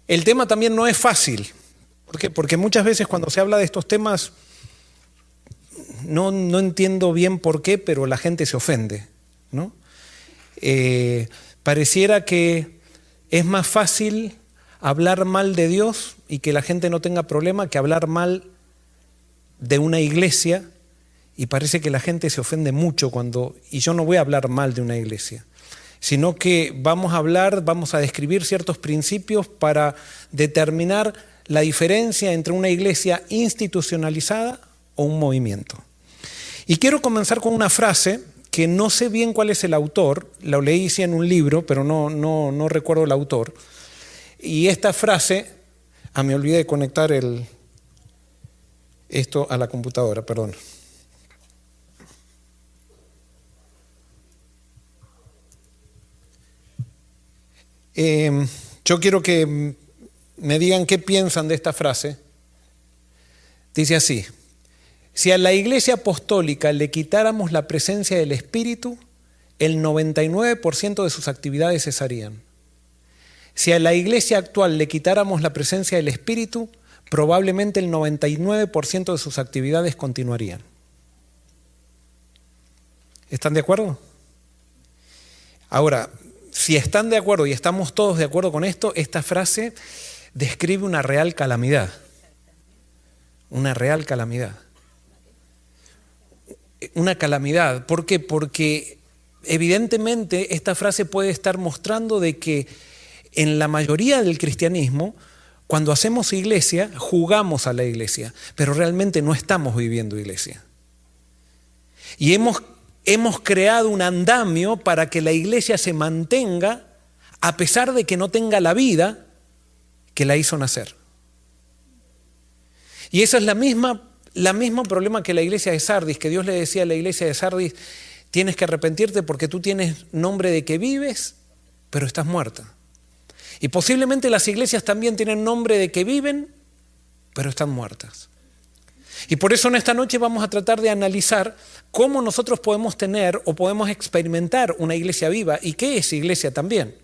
El tema también no es fácil. ¿Por qué? Porque muchas veces cuando se habla de estos temas, no entiendo bien por qué, pero la gente se ofende, ¿no? Pareciera que es más fácil hablar mal de Dios y que la gente no tenga problema que hablar mal de una iglesia, y parece que la gente se ofende mucho y yo no voy a hablar mal de una iglesia, sino que vamos a describir ciertos principios para determinar la diferencia entre una iglesia institucionalizada o un movimiento. Y quiero comenzar con una frase que no sé bien cuál es el autor, la leí en un libro, pero no recuerdo el autor. Y esta frase, me olvidé de conectar esto a la computadora, perdón. Yo quiero que me digan qué piensan de esta frase. Dice así: si a la Iglesia Apostólica le quitáramos la presencia del Espíritu, el 99% de sus actividades cesarían. Si a la Iglesia actual le quitáramos la presencia del Espíritu, probablemente el 99% de sus actividades continuarían. ¿Están de acuerdo? Ahora, si están de acuerdo y estamos todos de acuerdo con esto, esta frase describe una real calamidad. Una real calamidad. Una calamidad. ¿Por qué? Porque evidentemente esta frase puede estar mostrando de que en la mayoría del cristianismo, cuando hacemos iglesia, jugamos a la iglesia, pero realmente no estamos viviendo iglesia. Y hemos creado un andamio para que la iglesia se mantenga a pesar de que no tenga la vida que la hizo nacer. Y esa es la mismo problema que la iglesia de Sardis, que Dios le decía a la iglesia de Sardis: tienes que arrepentirte porque tú tienes nombre de que vives, pero estás muerta. Y posiblemente las iglesias también tienen nombre de que viven, pero están muertas. Y por eso en esta noche vamos a tratar de analizar cómo nosotros podemos tener o podemos experimentar una iglesia viva y qué es iglesia también.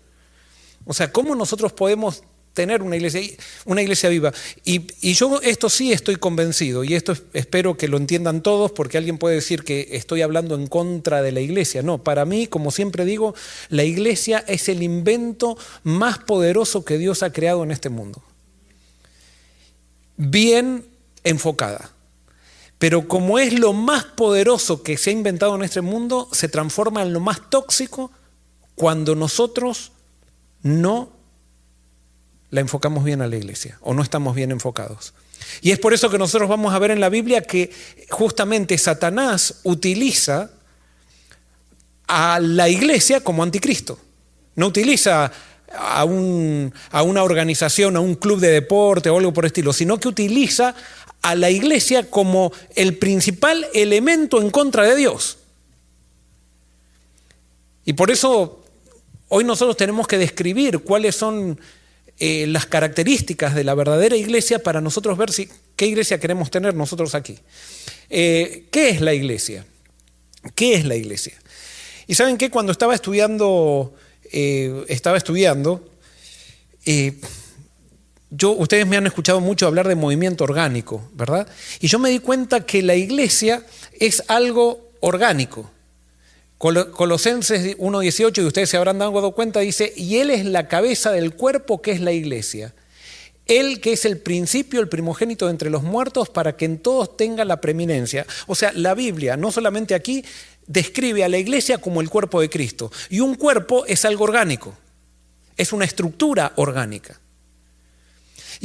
O sea, cómo nosotros podemos tener una iglesia viva. Y yo esto sí estoy convencido, y esto espero que lo entiendan todos, porque alguien puede decir que estoy hablando en contra de la iglesia. No, para mí, como siempre digo, la iglesia es el invento más poderoso que Dios ha creado en este mundo. Bien enfocada. Pero como es lo más poderoso que se ha inventado en este mundo, se transforma en lo más tóxico cuando nosotros no la enfocamos bien a la iglesia o no estamos bien enfocados. Y es por eso que nosotros vamos a ver en la Biblia que justamente Satanás utiliza a la iglesia como anticristo. No utiliza a una organización, a un club de deporte o algo por el estilo, sino que utiliza a la iglesia como el principal elemento en contra de Dios. Y por eso hoy nosotros tenemos que describir cuáles son las características de la verdadera iglesia para nosotros ver qué iglesia queremos tener nosotros aquí. ¿Qué es la iglesia? ¿Qué es la iglesia? Y ¿saben qué? Cuando estaba estudiando, ustedes me han escuchado mucho hablar de movimiento orgánico, ¿verdad? Y yo me di cuenta que la iglesia es algo orgánico. Colosenses 1:18, y ustedes se habrán dado cuenta, dice: y Él es la cabeza del cuerpo, que es la iglesia. Él que es el principio, el primogénito de entre los muertos, para que en todos tenga la preeminencia. O sea, la Biblia, no solamente aquí, describe a la iglesia como el cuerpo de Cristo. Y un cuerpo es algo orgánico, es una estructura orgánica.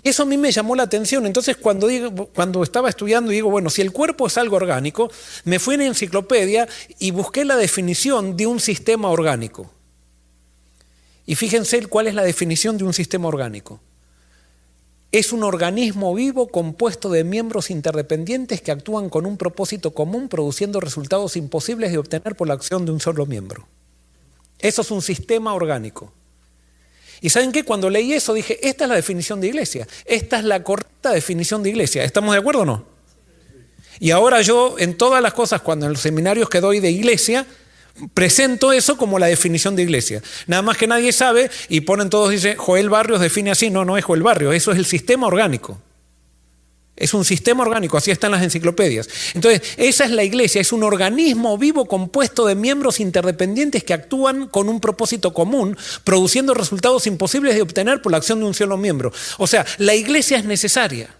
Y eso a mí me llamó la atención. Entonces cuando estaba estudiando, digo, bueno, si el cuerpo es algo orgánico, me fui a una enciclopedia y busqué la definición de un sistema orgánico. Y fíjense cuál es la definición de un sistema orgánico. Es un organismo vivo compuesto de miembros interdependientes que actúan con un propósito común, produciendo resultados imposibles de obtener por la acción de un solo miembro. Eso es un sistema orgánico. ¿Y saben qué? Cuando leí eso dije, esta es la definición de iglesia. Esta es la correcta definición de iglesia. ¿Estamos de acuerdo o no? Y ahora yo, en todas las cosas, cuando en los seminarios que doy de iglesia, presento eso como la definición de iglesia. Nada más que nadie sabe y ponen todos, dice, Joel Barrios define así. No, no es Joel Barrios, eso es el sistema orgánico. Es un sistema orgánico, así están las enciclopedias. Entonces, esa es la iglesia, es un organismo vivo compuesto de miembros interdependientes que actúan con un propósito común, produciendo resultados imposibles de obtener por la acción de un solo miembro. O sea, la iglesia es necesaria.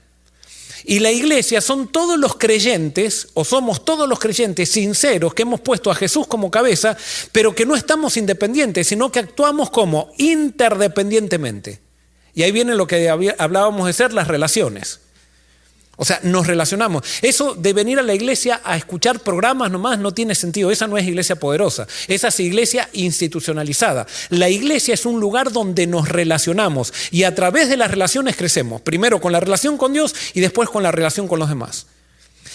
Y la iglesia son todos los creyentes, o somos todos los creyentes sinceros que hemos puesto a Jesús como cabeza, pero que no estamos independientes, sino que actuamos como interdependientemente. Y ahí viene lo que hablábamos de ser las relaciones. O sea, nos relacionamos. Eso de venir a la iglesia a escuchar programas nomás no tiene sentido. Esa no es iglesia poderosa. Esa es iglesia institucionalizada. La iglesia es un lugar donde nos relacionamos y a través de las relaciones crecemos. Primero con la relación con Dios y después con la relación con los demás.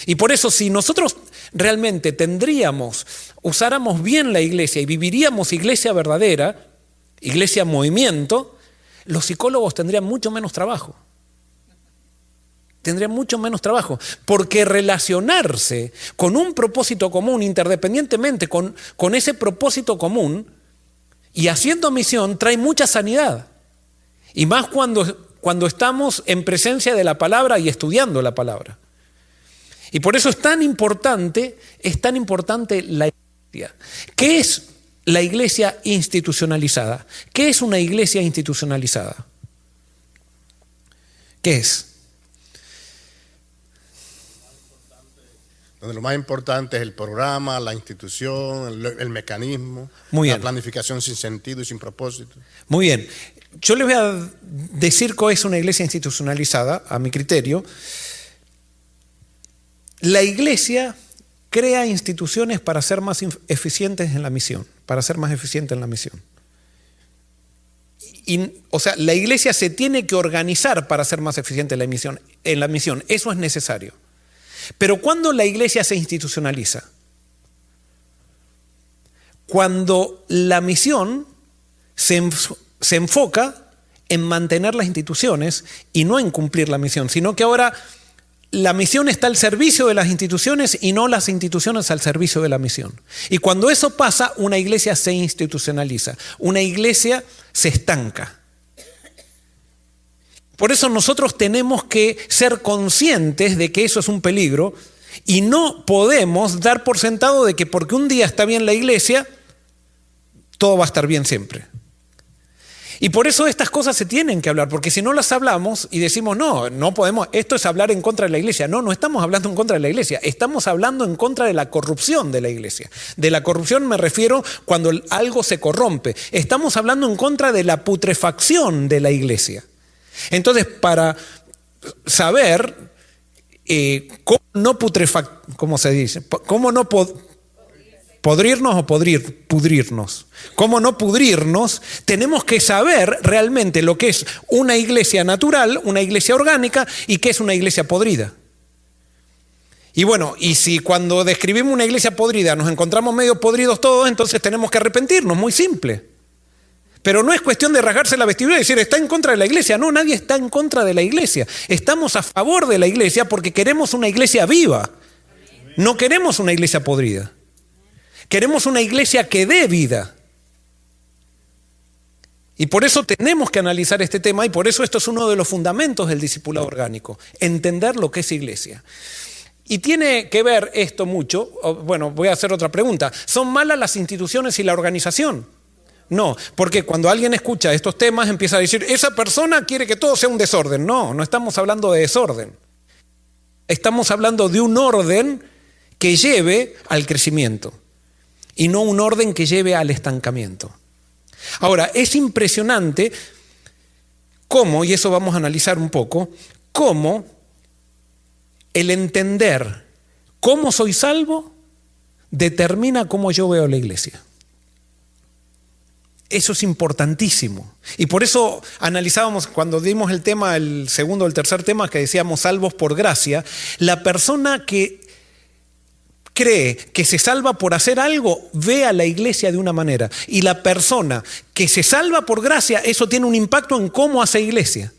Y por eso si nosotros realmente usáramos bien la iglesia y viviríamos iglesia verdadera, iglesia movimiento, los psicólogos tendrían mucho menos trabajo. Tendría mucho menos trabajo, porque relacionarse con un propósito común, interdependientemente con ese propósito común y haciendo misión, trae mucha sanidad. Y más cuando estamos en presencia de la palabra y estudiando la palabra. Y por eso es tan importante la iglesia. ¿Qué es la iglesia institucionalizada? ¿Qué es una iglesia institucionalizada? ¿Qué es? Donde lo más importante es el programa, la institución, el mecanismo, la planificación sin sentido y sin propósito. Muy bien. Yo les voy a decir qué es una iglesia institucionalizada, a mi criterio. La iglesia crea instituciones para ser más eficientes en la misión, para ser más eficiente en la misión. O sea, la iglesia se tiene que organizar para ser más eficiente en la misión. Eso es necesario. Pero ¿cuándo la iglesia se institucionaliza? Cuando la misión se enfoca en mantener las instituciones y no en cumplir la misión, sino que ahora la misión está al servicio de las instituciones y no las instituciones al servicio de la misión. Y cuando eso pasa, una iglesia se institucionaliza, una iglesia se estanca. Por eso nosotros tenemos que ser conscientes de que eso es un peligro y no podemos dar por sentado de que porque un día está bien la iglesia, todo va a estar bien siempre. Y por eso estas cosas se tienen que hablar, porque si no las hablamos y decimos, no podemos, esto es hablar en contra de la iglesia. No estamos hablando en contra de la iglesia, estamos hablando en contra de la corrupción de la iglesia. De la corrupción me refiero cuando algo se corrompe. Estamos hablando en contra de la putrefacción de la iglesia. Entonces, para saber ¿cómo se dice? ¿Cómo no podrirnos o pudrirnos? ¿Cómo no pudrirnos? Tenemos que saber realmente lo que es una iglesia natural, una iglesia orgánica y qué es una iglesia podrida. Y bueno, y si cuando describimos una iglesia podrida nos encontramos medio podridos todos, entonces tenemos que arrepentirnos, muy simple. Pero no es cuestión de rasgarse la vestidura y decir, está en contra de la iglesia. No, nadie está en contra de la iglesia. Estamos a favor de la iglesia porque queremos una iglesia viva. No queremos una iglesia podrida. Queremos una iglesia que dé vida. Y por eso tenemos que analizar este tema y por eso esto es uno de los fundamentos del discipulado orgánico. Entender lo que es iglesia. Y tiene que ver esto mucho, bueno, voy a hacer otra pregunta. ¿Son malas las instituciones y la organización? No, porque cuando alguien escucha estos temas empieza a decir, esa persona quiere que todo sea un desorden. No estamos hablando de desorden. Estamos hablando de un orden que lleve al crecimiento y no un orden que lleve al estancamiento. Ahora, es impresionante cómo, y eso vamos a analizar un poco, cómo el entender cómo soy salvo determina cómo yo veo la iglesia. Eso es importantísimo. Y por eso analizábamos, cuando dimos el tema, el segundo o el tercer tema, que decíamos salvos por gracia, la persona que cree que se salva por hacer algo, ve a la iglesia de una manera. Y la persona que se salva por gracia, eso tiene un impacto en cómo hace iglesia.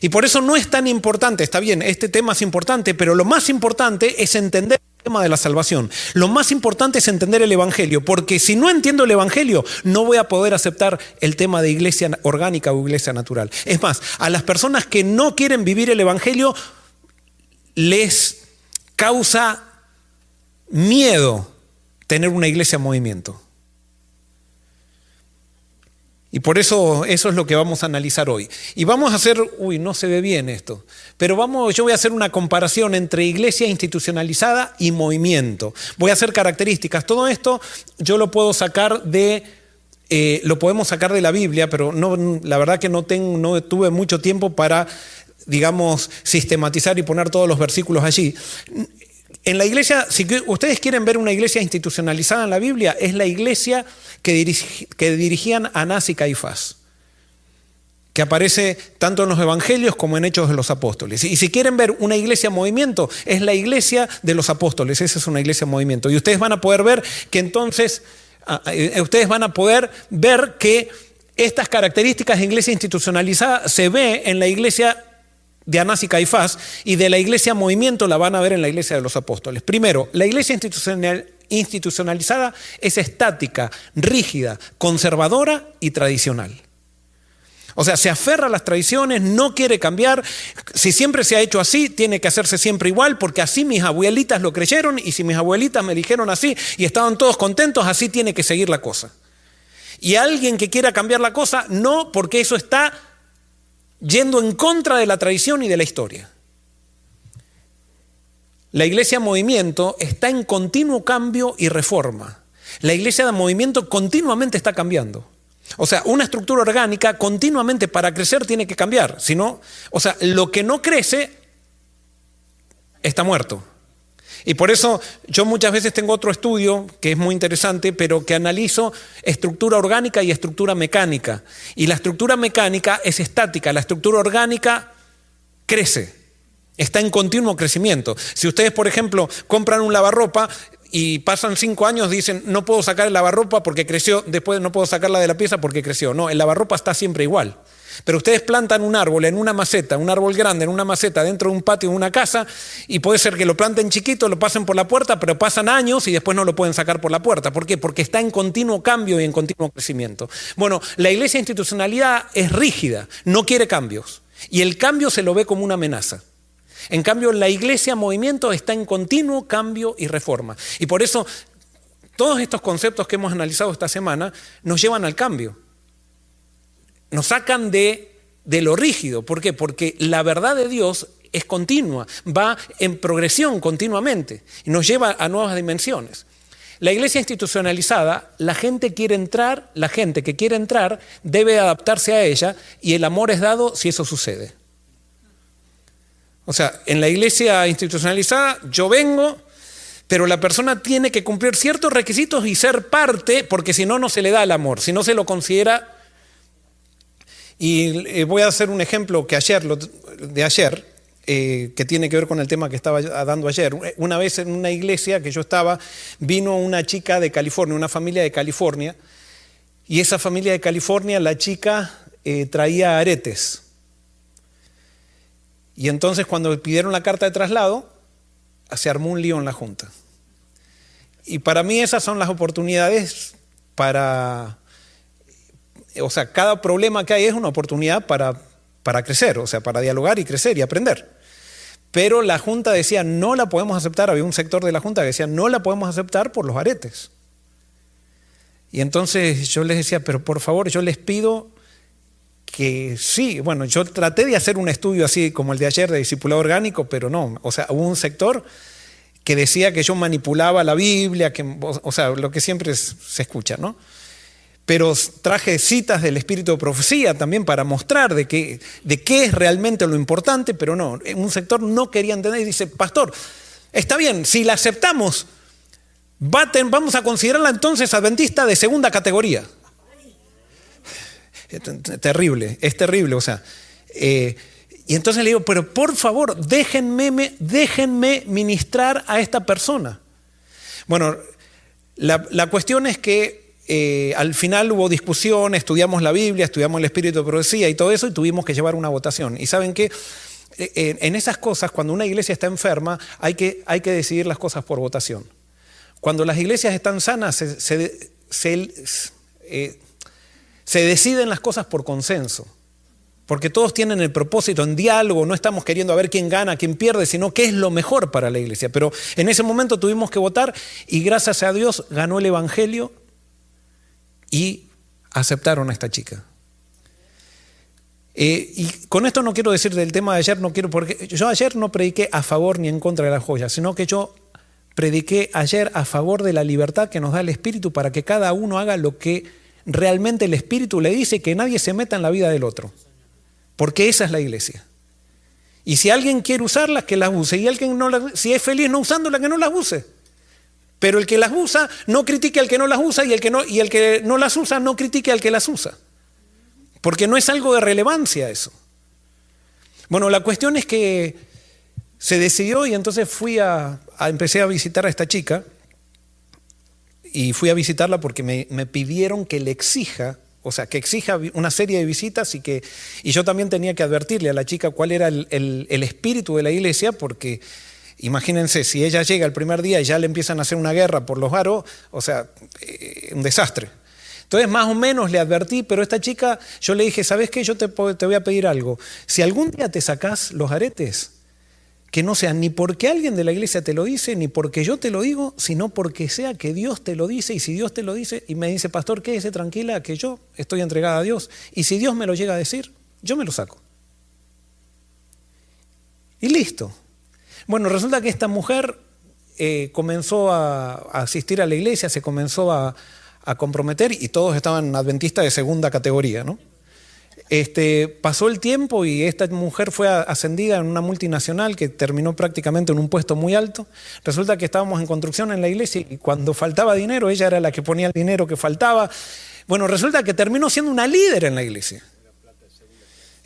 Y por eso no es tan importante, está bien, este tema es importante, pero lo más importante es entender tema de la salvación. Lo más importante es entender el Evangelio, porque si no entiendo el Evangelio, no voy a poder aceptar el tema de iglesia orgánica o iglesia natural. Es más, a las personas que no quieren vivir el Evangelio, les causa miedo tener una iglesia en movimiento. Y por eso es lo que vamos a analizar hoy. Y vamos a hacer, no se ve bien esto, pero yo voy a hacer una comparación entre iglesia institucionalizada y movimiento. Voy a hacer características. Todo esto yo lo puedo sacar lo podemos sacar de la Biblia, pero la verdad que no tuve mucho tiempo para, digamos, sistematizar y poner todos los versículos allí. En la iglesia, si ustedes quieren ver una iglesia institucionalizada en la Biblia, es la iglesia que dirigían Anás y Caifás, que aparece tanto en los evangelios como en Hechos de los Apóstoles. Y si quieren ver una iglesia en movimiento, es la iglesia de los apóstoles. Esa es una iglesia en movimiento. Y ustedes van a poder ver que entonces, que estas características de iglesia institucionalizada se ve en la iglesia de Anás y Caifás, y de la iglesia movimiento la van a ver en la iglesia de los apóstoles. Primero, la iglesia institucionalizada es estática, rígida, conservadora y tradicional. O sea, se aferra a las tradiciones, no quiere cambiar. Si siempre se ha hecho así, tiene que hacerse siempre igual, porque así mis abuelitas lo creyeron, y si mis abuelitas me dijeron así y estaban todos contentos, así tiene que seguir la cosa. Y alguien que quiera cambiar la cosa, no, porque eso está yendo en contra de la tradición y de la historia. La iglesia de movimiento está en continuo cambio y reforma. La iglesia de movimiento continuamente está cambiando. O sea, una estructura orgánica continuamente para crecer tiene que cambiar. Si no, lo que no crece está muerto. Y por eso yo muchas veces tengo otro estudio que es muy interesante, pero que analizo estructura orgánica y estructura mecánica. Y la estructura mecánica es estática, la estructura orgánica crece, está en continuo crecimiento. Si ustedes, por ejemplo, compran un lavarropa y pasan 5 años, dicen, no puedo sacar el lavarropa porque creció, después no puedo sacarla de la pieza porque creció. No, el lavarropa está siempre igual. Pero ustedes plantan un árbol en una maceta, un árbol grande en una maceta dentro de un patio de una casa, y puede ser que lo planten chiquito, lo pasen por la puerta, pero pasan años y después no lo pueden sacar por la puerta. ¿Por qué? Porque está en continuo cambio y en continuo crecimiento. Bueno, la iglesia institucionalidad es rígida, no quiere cambios, y el cambio se lo ve como una amenaza. En cambio, la iglesia movimiento está en continuo cambio y reforma. Y por eso todos estos conceptos que hemos analizado esta semana nos llevan al cambio. Nos sacan de lo rígido. ¿Por qué? Porque la verdad de Dios es continua, va en progresión continuamente y nos lleva a nuevas dimensiones. La iglesia institucionalizada, la gente que quiere entrar debe adaptarse a ella, y el amor es dado si eso sucede. O sea, en la iglesia institucionalizada yo vengo, pero la persona tiene que cumplir ciertos requisitos y ser parte, porque si no, no se le da el amor, si no se lo considera. Y voy a hacer un ejemplo que tiene que ver con el tema que estaba dando ayer. Una vez en una iglesia que yo estaba, vino una chica de California, una familia de California, y esa familia de California, la chica traía aretes. Y entonces cuando pidieron la carta de traslado, se armó un lío en la junta. Y para mí esas son las oportunidades para... O sea, cada problema que hay es una oportunidad para crecer, o sea, para dialogar y crecer y aprender. Pero la Junta decía, no la podemos aceptar, había un sector de la Junta que decía, no la podemos aceptar por los aretes. Y entonces yo les decía, pero por favor, yo les pido que sí. Bueno, yo traté de hacer un estudio así como el de ayer de discipulado orgánico, pero no. O sea, hubo un sector que decía que yo manipulaba la Biblia, o sea, lo que siempre se escucha, ¿no? Pero traje citas del espíritu de profecía también para mostrar de qué es realmente lo importante, pero no, un sector no quería entender y dice, pastor, está bien, si la aceptamos, vamos a considerarla entonces adventista de segunda categoría. Terrible, es terrible, o sea. Y entonces le digo, pero por favor, déjenme ministrar a esta persona. Bueno, la cuestión es que al final hubo discusión, estudiamos la Biblia, estudiamos el espíritu de profecía y todo eso, y tuvimos que llevar una votación. ¿Y saben qué? en esas cosas, cuando una iglesia está enferma, hay que decidir las cosas por votación. Cuando las iglesias están sanas, se deciden las cosas por consenso. Porque todos tienen el propósito en diálogo, no estamos queriendo a ver quién gana, quién pierde, sino qué es lo mejor para la iglesia. Pero en ese momento tuvimos que votar y gracias a Dios ganó el evangelio y aceptaron a esta chica. Y con esto no quiero decir del tema de ayer, porque yo ayer no prediqué a favor ni en contra de las joyas, sino que yo prediqué ayer a favor de la libertad que nos da el Espíritu para que cada uno haga lo que realmente el Espíritu le dice, que nadie se meta en la vida del otro. Porque esa es la iglesia. Y si alguien quiere usarlas, que las use. Y alguien si es feliz no usándolas, que no las use. Pero el que las usa, no critique al que no las usa, y el que no las usa, no critique al que las usa. Porque no es algo de relevancia eso. Bueno, la cuestión es que se decidió y entonces empecé a visitar a esta chica. Y fui a visitarla porque me pidieron que le exija, o sea, que exija una serie de visitas y yo también tenía que advertirle a la chica cuál era el espíritu de la iglesia, porque imagínense, si ella llega el primer día y ya le empiezan a hacer una guerra por los aros, o sea, un desastre. Entonces más o menos le advertí, pero esta chica, yo le dije, ¿sabes qué? Yo te voy a pedir algo. Si algún día te sacás los aretes, que no sea ni porque alguien de la iglesia te lo dice, ni porque yo te lo digo, sino porque sea que Dios te lo dice. Y si Dios te lo dice y me dice, pastor, quédese tranquila que yo estoy entregada a Dios. Y si Dios me lo llega a decir, yo me lo saco. Y listo. Bueno, resulta que esta mujer comenzó a asistir a la iglesia, se comenzó a comprometer y todos estaban adventistas de segunda categoría, ¿no? Pasó el tiempo y esta mujer fue ascendida en una multinacional que terminó prácticamente en un puesto muy alto. Resulta que estábamos en construcción en la iglesia y cuando faltaba dinero, ella era la que ponía el dinero que faltaba. Bueno, resulta que terminó siendo una líder en la iglesia.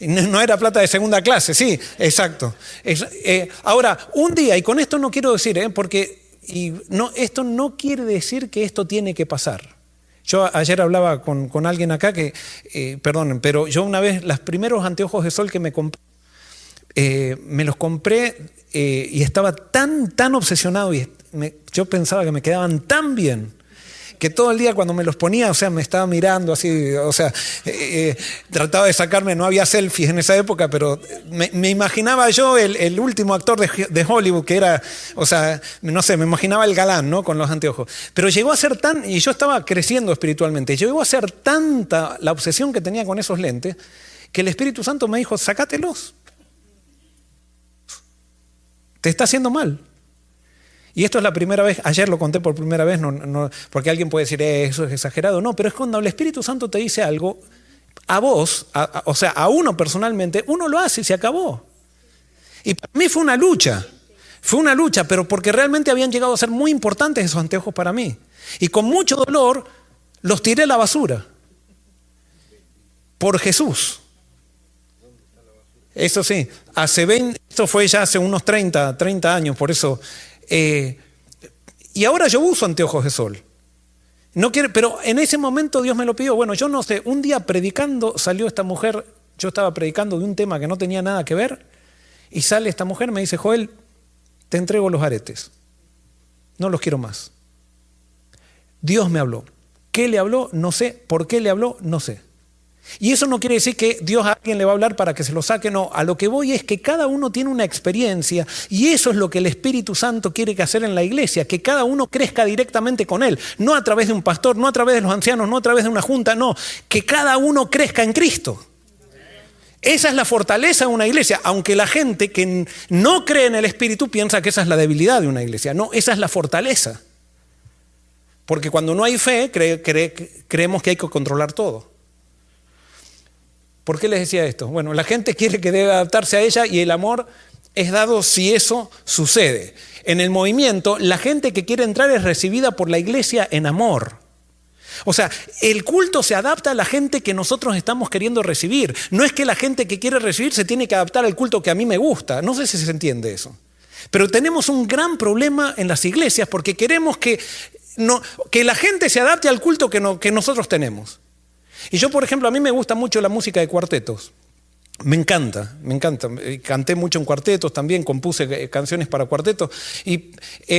No era plata de segunda clase, sí, exacto. Ahora, un día, y con esto no quiero decir, esto no quiere decir que esto tiene que pasar. Yo ayer hablaba con alguien acá perdonen, pero yo una vez, los primeros anteojos de sol que me compré, me los compré y estaba tan obsesionado y yo pensaba que me quedaban tan bien que todo el día cuando me los ponía, o sea, me estaba mirando así, o sea, trataba de sacarme, no había selfies en esa época, pero me imaginaba yo el último actor de Hollywood que era, o sea, no sé, me imaginaba el galán, ¿no? Con los anteojos. Pero llegó a ser y yo estaba creciendo espiritualmente, llegó a ser tanta la obsesión que tenía con esos lentes, que el Espíritu Santo me dijo, sácatelos. Te está haciendo mal. Y esto es la primera vez, ayer lo conté por primera vez, no, porque alguien puede decir, eso es exagerado. No, pero es cuando el Espíritu Santo te dice algo, a vos, o sea, a uno personalmente, uno lo hace y se acabó. Y para mí fue una lucha, pero porque realmente habían llegado a ser muy importantes esos anteojos para mí. Y con mucho dolor los tiré a la basura. Por Jesús. Eso sí, esto fue ya hace unos 30 años, por eso... y ahora yo uso anteojos de sol. Pero en ese momento Dios me lo pidió. Bueno, yo no sé, un día predicando salió esta mujer, yo estaba predicando de un tema que no tenía nada que ver, y sale esta mujer, me dice, Joel, te entrego los aretes. No los quiero más. Dios me habló. ¿Qué le habló? No sé. ¿Por qué le habló? No sé. Y eso no quiere decir que Dios a alguien le va a hablar para que se lo saque, no. A lo que voy es que cada uno tiene una experiencia y eso es lo que el Espíritu Santo quiere que hacer en la iglesia, que cada uno crezca directamente con Él, no a través de un pastor, no a través de los ancianos, no a través de una junta, no, que cada uno crezca en Cristo. Esa es la fortaleza de una iglesia, aunque la gente que no cree en el Espíritu piensa que esa es la debilidad de una iglesia, no, esa es la fortaleza. Porque cuando no hay fe, creemos que hay que controlar todo. ¿Por qué les decía esto? Bueno, la gente quiere que debe adaptarse a ella y el amor es dado si eso sucede. En el movimiento, la gente que quiere entrar es recibida por la iglesia en amor. O sea, el culto se adapta a la gente que nosotros estamos queriendo recibir. No es que la gente que quiere recibir se tiene que adaptar al culto que a mí me gusta. No sé si se entiende eso. Pero tenemos un gran problema en las iglesias porque queremos que la gente se adapte al culto que nosotros tenemos. Y yo, por ejemplo, a mí me gusta mucho la música de cuartetos. Me encanta, me encanta. Canté mucho en cuartetos también, compuse canciones para cuartetos. Y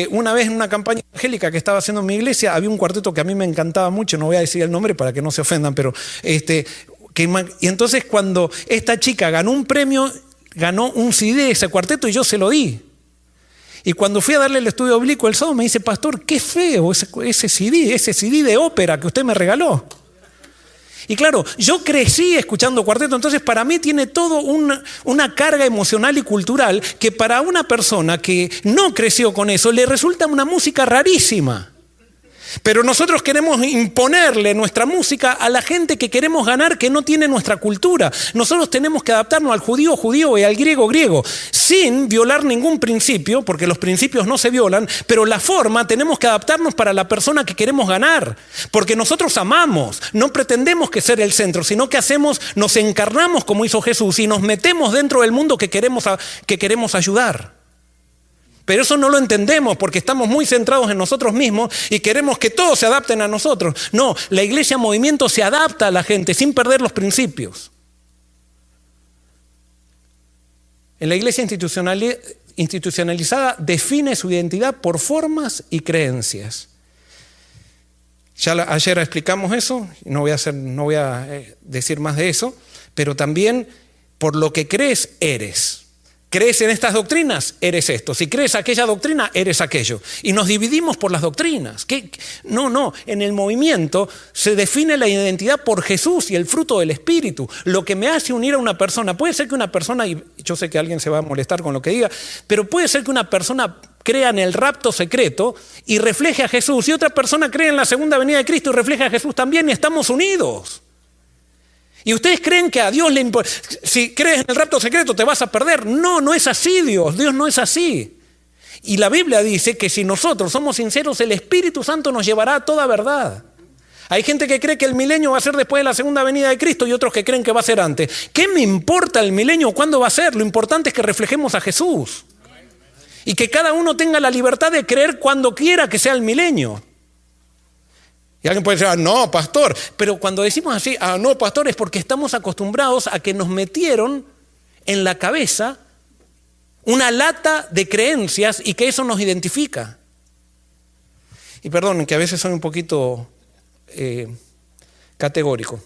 una vez en una campaña evangélica que estaba haciendo en mi iglesia, había un cuarteto que a mí me encantaba mucho, no voy a decir el nombre para que no se ofendan, pero y entonces cuando esta chica ganó un premio, ganó un CD de ese cuarteto y yo se lo di. Y cuando fui a darle el estudio oblicuo el sábado me dice, pastor, qué feo ese CD de ópera que usted me regaló. Y claro, yo crecí escuchando cuarteto, entonces para mí tiene todo una carga emocional y cultural que para una persona que no creció con eso le resulta una música rarísima. Pero nosotros queremos imponerle nuestra música a la gente que queremos ganar, que no tiene nuestra cultura. Nosotros tenemos que adaptarnos al judío, judío y al griego, griego, sin violar ningún principio, porque los principios no se violan, pero la forma tenemos que adaptarnos para la persona que queremos ganar. Porque nosotros amamos, no pretendemos que ser el centro, sino que nos encarnamos como hizo Jesús y nos metemos dentro del mundo que queremos ayudar. Pero eso no lo entendemos porque estamos muy centrados en nosotros mismos y queremos que todos se adapten a nosotros. No, la iglesia movimiento se adapta a la gente sin perder los principios. En la iglesia institucionalizada define su identidad por formas y creencias. Ayer explicamos eso, no voy a decir más de eso, pero también por lo que crees, eres. ¿Crees en estas doctrinas? Eres esto. Si crees aquella doctrina, eres aquello. Y nos dividimos por las doctrinas. No. En el movimiento se define la identidad por Jesús y el fruto del Espíritu. Lo que me hace unir a una persona. Puede ser que una persona, y yo sé que alguien se va a molestar con lo que diga, pero puede ser que una persona crea en el rapto secreto y refleje a Jesús. Y otra persona cree en la segunda venida de Cristo y refleja a Jesús también y estamos unidos. Y ustedes creen que a Dios le importa. Si crees en el rapto secreto te vas a perder. No es así Dios. Dios no es así. Y la Biblia dice que si nosotros somos sinceros, el Espíritu Santo nos llevará a toda verdad. Hay gente que cree que el milenio va a ser después de la segunda venida de Cristo y otros que creen que va a ser antes. ¿Qué me importa el milenio? ¿Cuándo va a ser? Lo importante es que reflejemos a Jesús. Y que cada uno tenga la libertad de creer cuando quiera que sea el milenio. Y alguien puede decir, no, pastor. Pero cuando decimos así, no, pastor, es porque estamos acostumbrados a que nos metieron en la cabeza una lata de creencias y que eso nos identifica. Y perdón, que a veces soy un poquito categórico.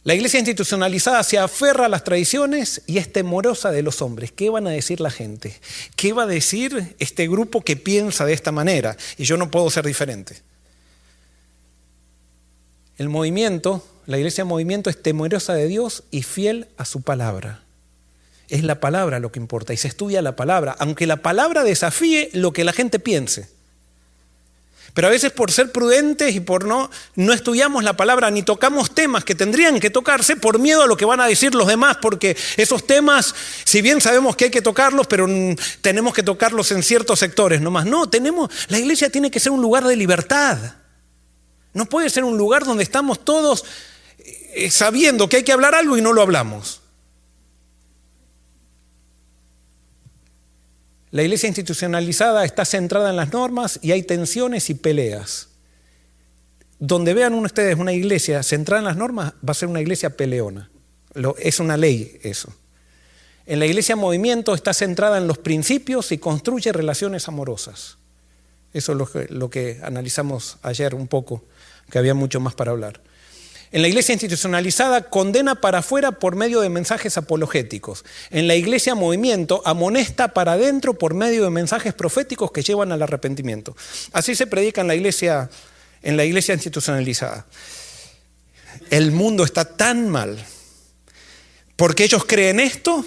La iglesia institucionalizada se aferra a las tradiciones y es temerosa de los hombres. ¿Qué van a decir la gente? ¿Qué va a decir este grupo que piensa de esta manera? Y yo no puedo ser diferente. El movimiento, la iglesia movimiento es temerosa de Dios y fiel a su palabra. Es la palabra lo que importa y se estudia la palabra, aunque la palabra desafíe lo que la gente piense. Pero a veces por ser prudentes y por no estudiamos la palabra ni tocamos temas que tendrían que tocarse por miedo a lo que van a decir los demás, porque esos temas, si bien sabemos que hay que tocarlos, pero tenemos que tocarlos en ciertos sectores nomás. No, la iglesia tiene que ser un lugar de libertad. No puede ser un lugar donde estamos todos sabiendo que hay que hablar algo y no lo hablamos. La iglesia institucionalizada está centrada en las normas y hay tensiones y peleas. Donde vean ustedes una iglesia centrada en las normas, va a ser una iglesia peleona. Es una ley eso. En la iglesia movimiento está centrada en los principios y construye relaciones amorosas. Eso es lo que analizamos ayer un poco, que había mucho más para hablar. En la iglesia institucionalizada condena para afuera por medio de mensajes apologéticos. En la iglesia movimiento amonesta para adentro por medio de mensajes proféticos que llevan al arrepentimiento. Así se predica en la iglesia institucionalizada. El mundo está tan mal porque ellos creen esto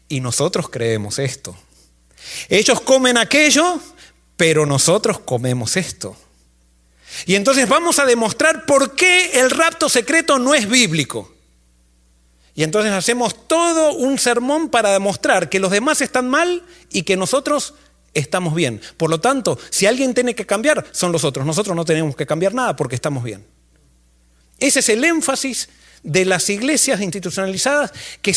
y nosotros creemos esto. Ellos comen aquello, pero nosotros comemos esto. Y entonces vamos a demostrar por qué el rapto secreto no es bíblico. Y entonces hacemos todo un sermón para demostrar que los demás están mal y que nosotros estamos bien. Por lo tanto, si alguien tiene que cambiar, son los otros. Nosotros no tenemos que cambiar nada porque estamos bien. Ese es el énfasis de las iglesias institucionalizadas que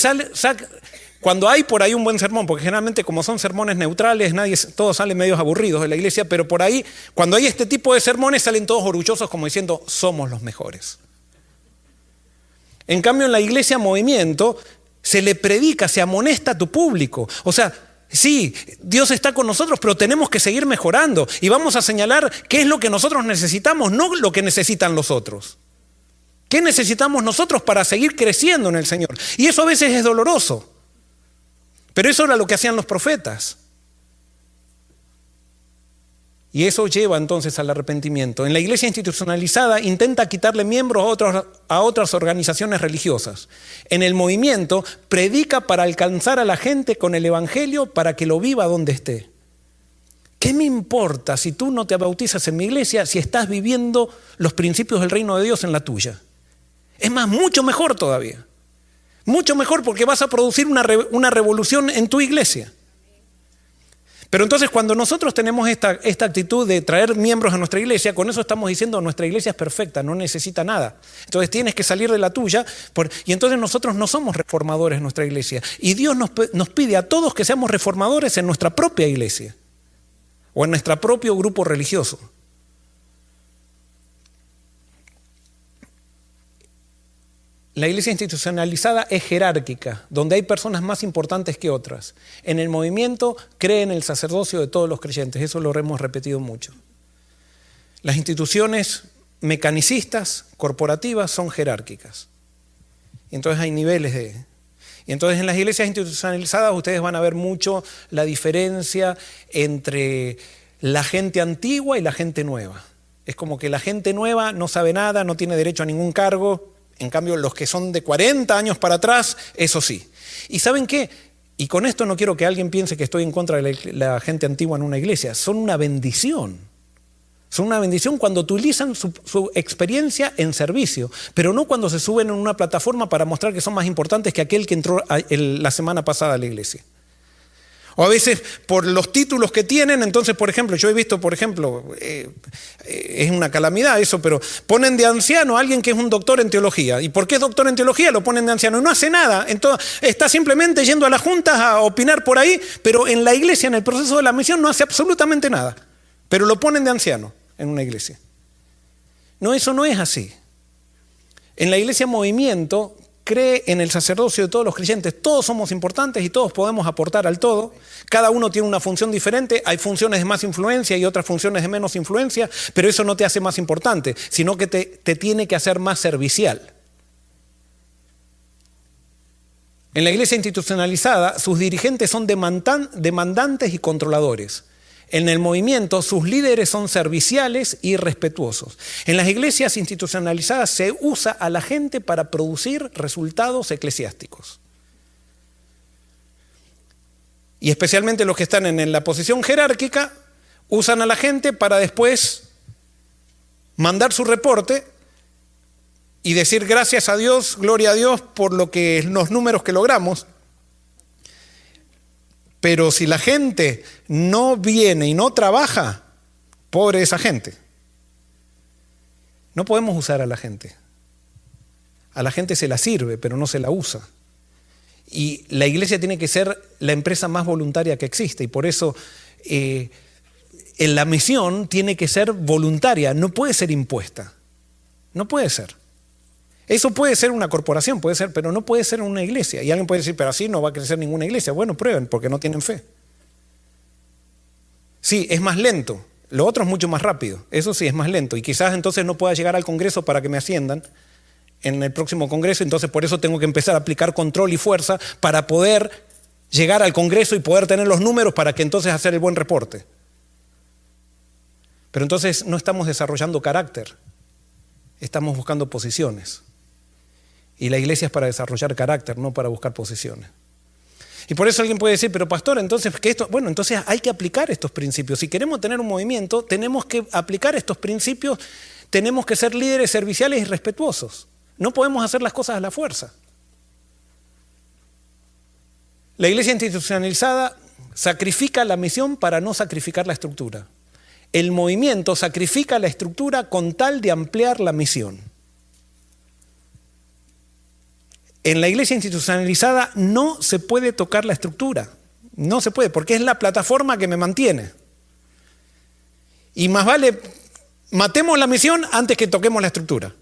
cuando hay por ahí un buen sermón, porque generalmente como son sermones neutrales, todos salen medios aburridos de la iglesia, pero por ahí, cuando hay este tipo de sermones, salen todos orgullosos como diciendo, somos los mejores. En cambio, en la iglesia movimiento, se le predica, se amonesta a tu público. O sea, sí, Dios está con nosotros, pero tenemos que seguir mejorando y vamos a señalar qué es lo que nosotros necesitamos, no lo que necesitan los otros. ¿Qué necesitamos nosotros para seguir creciendo en el Señor? Y eso a veces es doloroso, pero eso era lo que hacían los profetas. Y eso lleva entonces al arrepentimiento. En la iglesia institucionalizada intenta quitarle miembros a otras organizaciones religiosas. En el movimiento predica para alcanzar a la gente con el evangelio para que lo viva donde esté. ¿Qué me importa si tú no te bautizas en mi iglesia si estás viviendo los principios del reino de Dios en la tuya? Es más, mucho mejor todavía. Mucho mejor porque vas a producir una revolución en tu iglesia. Pero entonces cuando nosotros tenemos esta actitud de traer miembros a nuestra iglesia, con eso estamos diciendo nuestra iglesia es perfecta, no necesita nada. Entonces tienes que salir de la tuya y entonces nosotros no somos reformadores en nuestra iglesia. Y Dios nos pide a todos que seamos reformadores en nuestra propia iglesia o en nuestro propio grupo religioso. La iglesia institucionalizada es jerárquica, donde hay personas más importantes que otras. En el movimiento cree en el sacerdocio de todos los creyentes, eso lo hemos repetido mucho. Las instituciones mecanicistas, corporativas, son jerárquicas. Y entonces hay niveles de... Y entonces en las iglesias institucionalizadas ustedes van a ver mucho la diferencia entre la gente antigua y la gente nueva. Es como que la gente nueva no sabe nada, no tiene derecho a ningún cargo. En cambio, los que son de 40 años para atrás, eso sí. ¿Y saben qué? Y con esto no quiero que alguien piense que estoy en contra de la gente antigua en una iglesia. Son una bendición. Son una bendición cuando utilizan su experiencia en servicio, pero no cuando se suben en una plataforma para mostrar que son más importantes que aquel que entró la semana pasada a la iglesia. O a veces por los títulos que tienen, entonces, por ejemplo, yo he visto, por ejemplo, es una calamidad eso, pero ponen de anciano a alguien que es un doctor en teología. ¿Y por qué es doctor en teología? Lo ponen de anciano y no hace nada. Entonces, está simplemente yendo a las juntas a opinar por ahí, pero en la iglesia, en el proceso de la misión, no hace absolutamente nada. Pero lo ponen de anciano en una iglesia. No, eso no es así. En la iglesia Movimiento cree en el sacerdocio de todos los creyentes. Todos somos importantes y todos podemos aportar al todo. Cada uno tiene una función diferente. Hay funciones de más influencia y otras funciones de menos influencia, pero eso no te hace más importante, sino que te tiene que hacer más servicial. En la iglesia institucionalizada, sus dirigentes son demandantes y controladores. En el movimiento, sus líderes son serviciales y respetuosos. En las iglesias institucionalizadas se usa a la gente para producir resultados eclesiásticos. Y especialmente los que están en la posición jerárquica, usan a la gente para después mandar su reporte y decir gracias a Dios, gloria a Dios por los números que logramos. Pero si la gente no viene y no trabaja, pobre esa gente. No podemos usar a la gente. A la gente se la sirve, pero no se la usa. Y la iglesia tiene que ser la empresa más voluntaria que existe. Y por eso en la misión tiene que ser voluntaria, no puede ser impuesta. No puede ser. Eso puede ser una corporación, puede ser, pero no puede ser una iglesia. Y alguien puede decir, pero así no va a crecer ninguna iglesia. Bueno, prueben, porque no tienen fe. Sí, es más lento. Lo otro es mucho más rápido. Eso sí, es más lento. Y quizás entonces no pueda llegar al Congreso para que me asciendan en el próximo Congreso. Entonces por eso tengo que empezar a aplicar control y fuerza para poder llegar al Congreso y poder tener los números para que entonces hacer el buen reporte. Pero entonces no estamos desarrollando carácter. Estamos buscando posiciones. Y la iglesia es para desarrollar carácter, no para buscar posiciones. Y por eso alguien puede decir, pero pastor, entonces, bueno, entonces hay que aplicar estos principios. Si queremos tener un movimiento, tenemos que aplicar estos principios, tenemos que ser líderes serviciales y respetuosos. No podemos hacer las cosas a la fuerza. La iglesia institucionalizada sacrifica la misión para no sacrificar la estructura. El movimiento sacrifica la estructura con tal de ampliar la misión. En la iglesia institucionalizada no se puede tocar la estructura. No se puede, porque es la plataforma que me mantiene. Y más vale, matemos la misión antes que toquemos la estructura.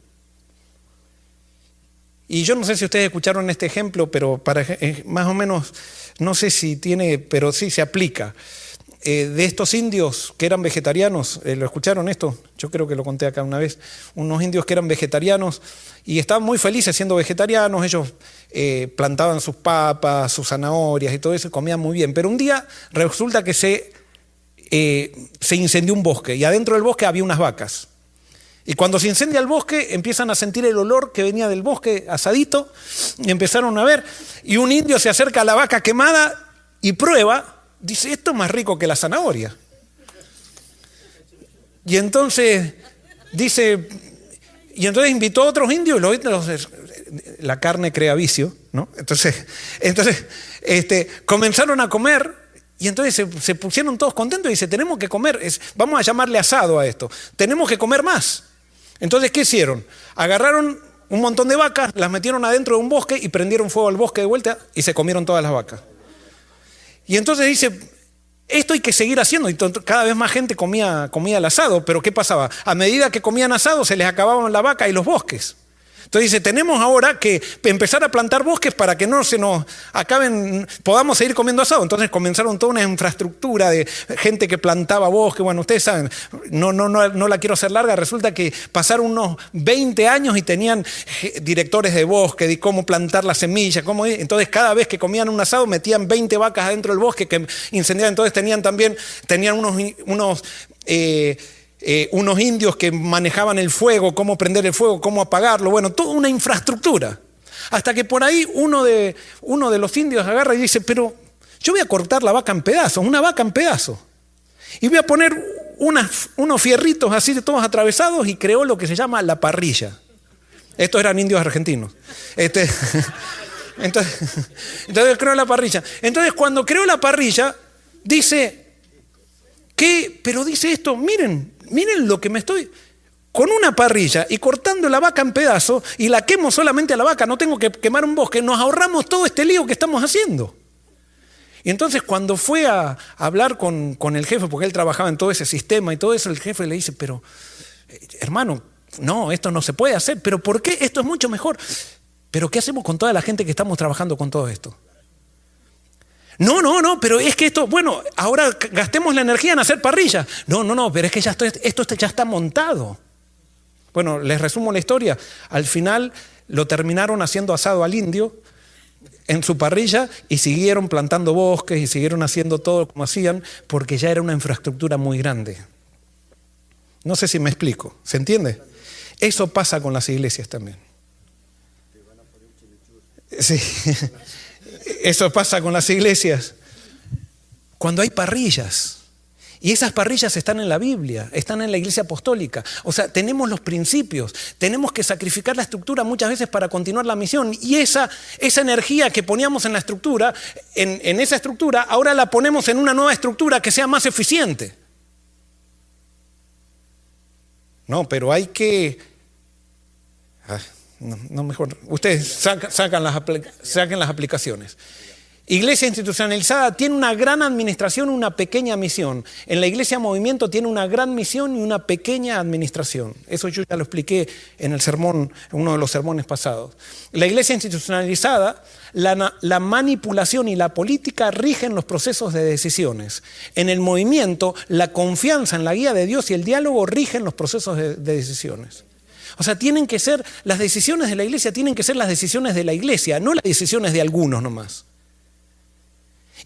Y yo no sé si ustedes escucharon este ejemplo, pero para más o menos, no sé si tiene, pero sí se aplica. De estos indios que eran vegetarianos, ¿lo escucharon esto? Yo creo que lo conté acá una vez. Unos indios que eran vegetarianos y estaban muy felices siendo vegetarianos. Ellos plantaban sus papas, sus zanahorias y todo eso, y comían muy bien. Pero un día resulta que se incendió un bosque y adentro del bosque había unas vacas. Y cuando se incendia el bosque, empiezan a sentir el olor que venía del bosque asadito y empezaron a ver. Y un indio se acerca a la vaca quemada y prueba. Dice, esto es más rico que la zanahoria. Y entonces invitó a otros indios y la carne crea vicio, ¿no? Entonces comenzaron a comer y entonces se pusieron todos contentos y dice, tenemos que comer, vamos a llamarle asado a esto, tenemos que comer más. Entonces, ¿qué hicieron? Agarraron un montón de vacas, las metieron adentro de un bosque y prendieron fuego al bosque de vuelta y se comieron todas las vacas. Y entonces dice, esto hay que seguir haciendo. Y cada vez más gente comía el asado, pero ¿qué pasaba? A medida que comían asado se les acababan la vaca y los bosques. Entonces dice, tenemos ahora que empezar a plantar bosques para que no se nos acaben, podamos seguir comiendo asado. Entonces comenzaron toda una infraestructura de gente que plantaba bosques. Bueno, ustedes saben, no la quiero hacer larga. Resulta que pasaron unos 20 años y tenían directores de bosque, de cómo plantar las semillas. Entonces cada vez que comían un asado metían 20 vacas adentro del bosque que incendiaban. Entonces tenían unos indios que manejaban el fuego, cómo prender el fuego, cómo apagarlo, bueno, toda una infraestructura. Hasta que por ahí uno de los indios agarra y dice, pero yo voy a cortar la vaca en pedazos, una vaca en pedazos. Y voy a poner unos fierritos así todos atravesados y creó lo que se llama la parrilla. Estos eran indios argentinos. Entonces creó la parrilla. Entonces cuando creó la parrilla, dice, ¿qué? Pero dice esto, miren lo que me estoy... Con una parrilla y cortando la vaca en pedazos y la quemo solamente a la vaca, no tengo que quemar un bosque, nos ahorramos todo este lío que estamos haciendo. Y entonces cuando fue a hablar con el jefe, porque él trabajaba en todo ese sistema y todo eso, el jefe le dice, pero hermano, no, esto no se puede hacer, pero ¿por qué? Esto es mucho mejor. Pero ¿qué hacemos con toda la gente que estamos trabajando con todo esto? No, pero es que esto, bueno, ahora gastemos la energía en hacer parrilla. No, pero es que esto ya está montado. Bueno, les resumo la historia. Al final lo terminaron haciendo asado al indio en su parrilla y siguieron plantando bosques y siguieron haciendo todo como hacían porque ya era una infraestructura muy grande. No sé si me explico, ¿se entiende? Eso pasa con las iglesias también. Sí. Eso pasa con las iglesias. Cuando hay parrillas, y esas parrillas están en la Biblia, están en la iglesia apostólica. O sea, tenemos los principios, tenemos que sacrificar la estructura muchas veces para continuar la misión. Y esa energía que poníamos en la estructura, en esa estructura, ahora la ponemos en una nueva estructura que sea más eficiente. No, pero hay que... No, mejor. Ustedes saquen las aplicaciones. Iglesia institucionalizada tiene una gran administración y una pequeña misión. En la iglesia movimiento tiene una gran misión y una pequeña administración. Eso yo ya lo expliqué en el sermón, en uno de los sermones pasados. La iglesia institucionalizada, la manipulación y la política rigen los procesos de decisiones. En el movimiento, la confianza en la guía de Dios y el diálogo rigen los procesos de decisiones. O sea, las decisiones de la iglesia tienen que ser las decisiones de la iglesia, no las decisiones de algunos nomás.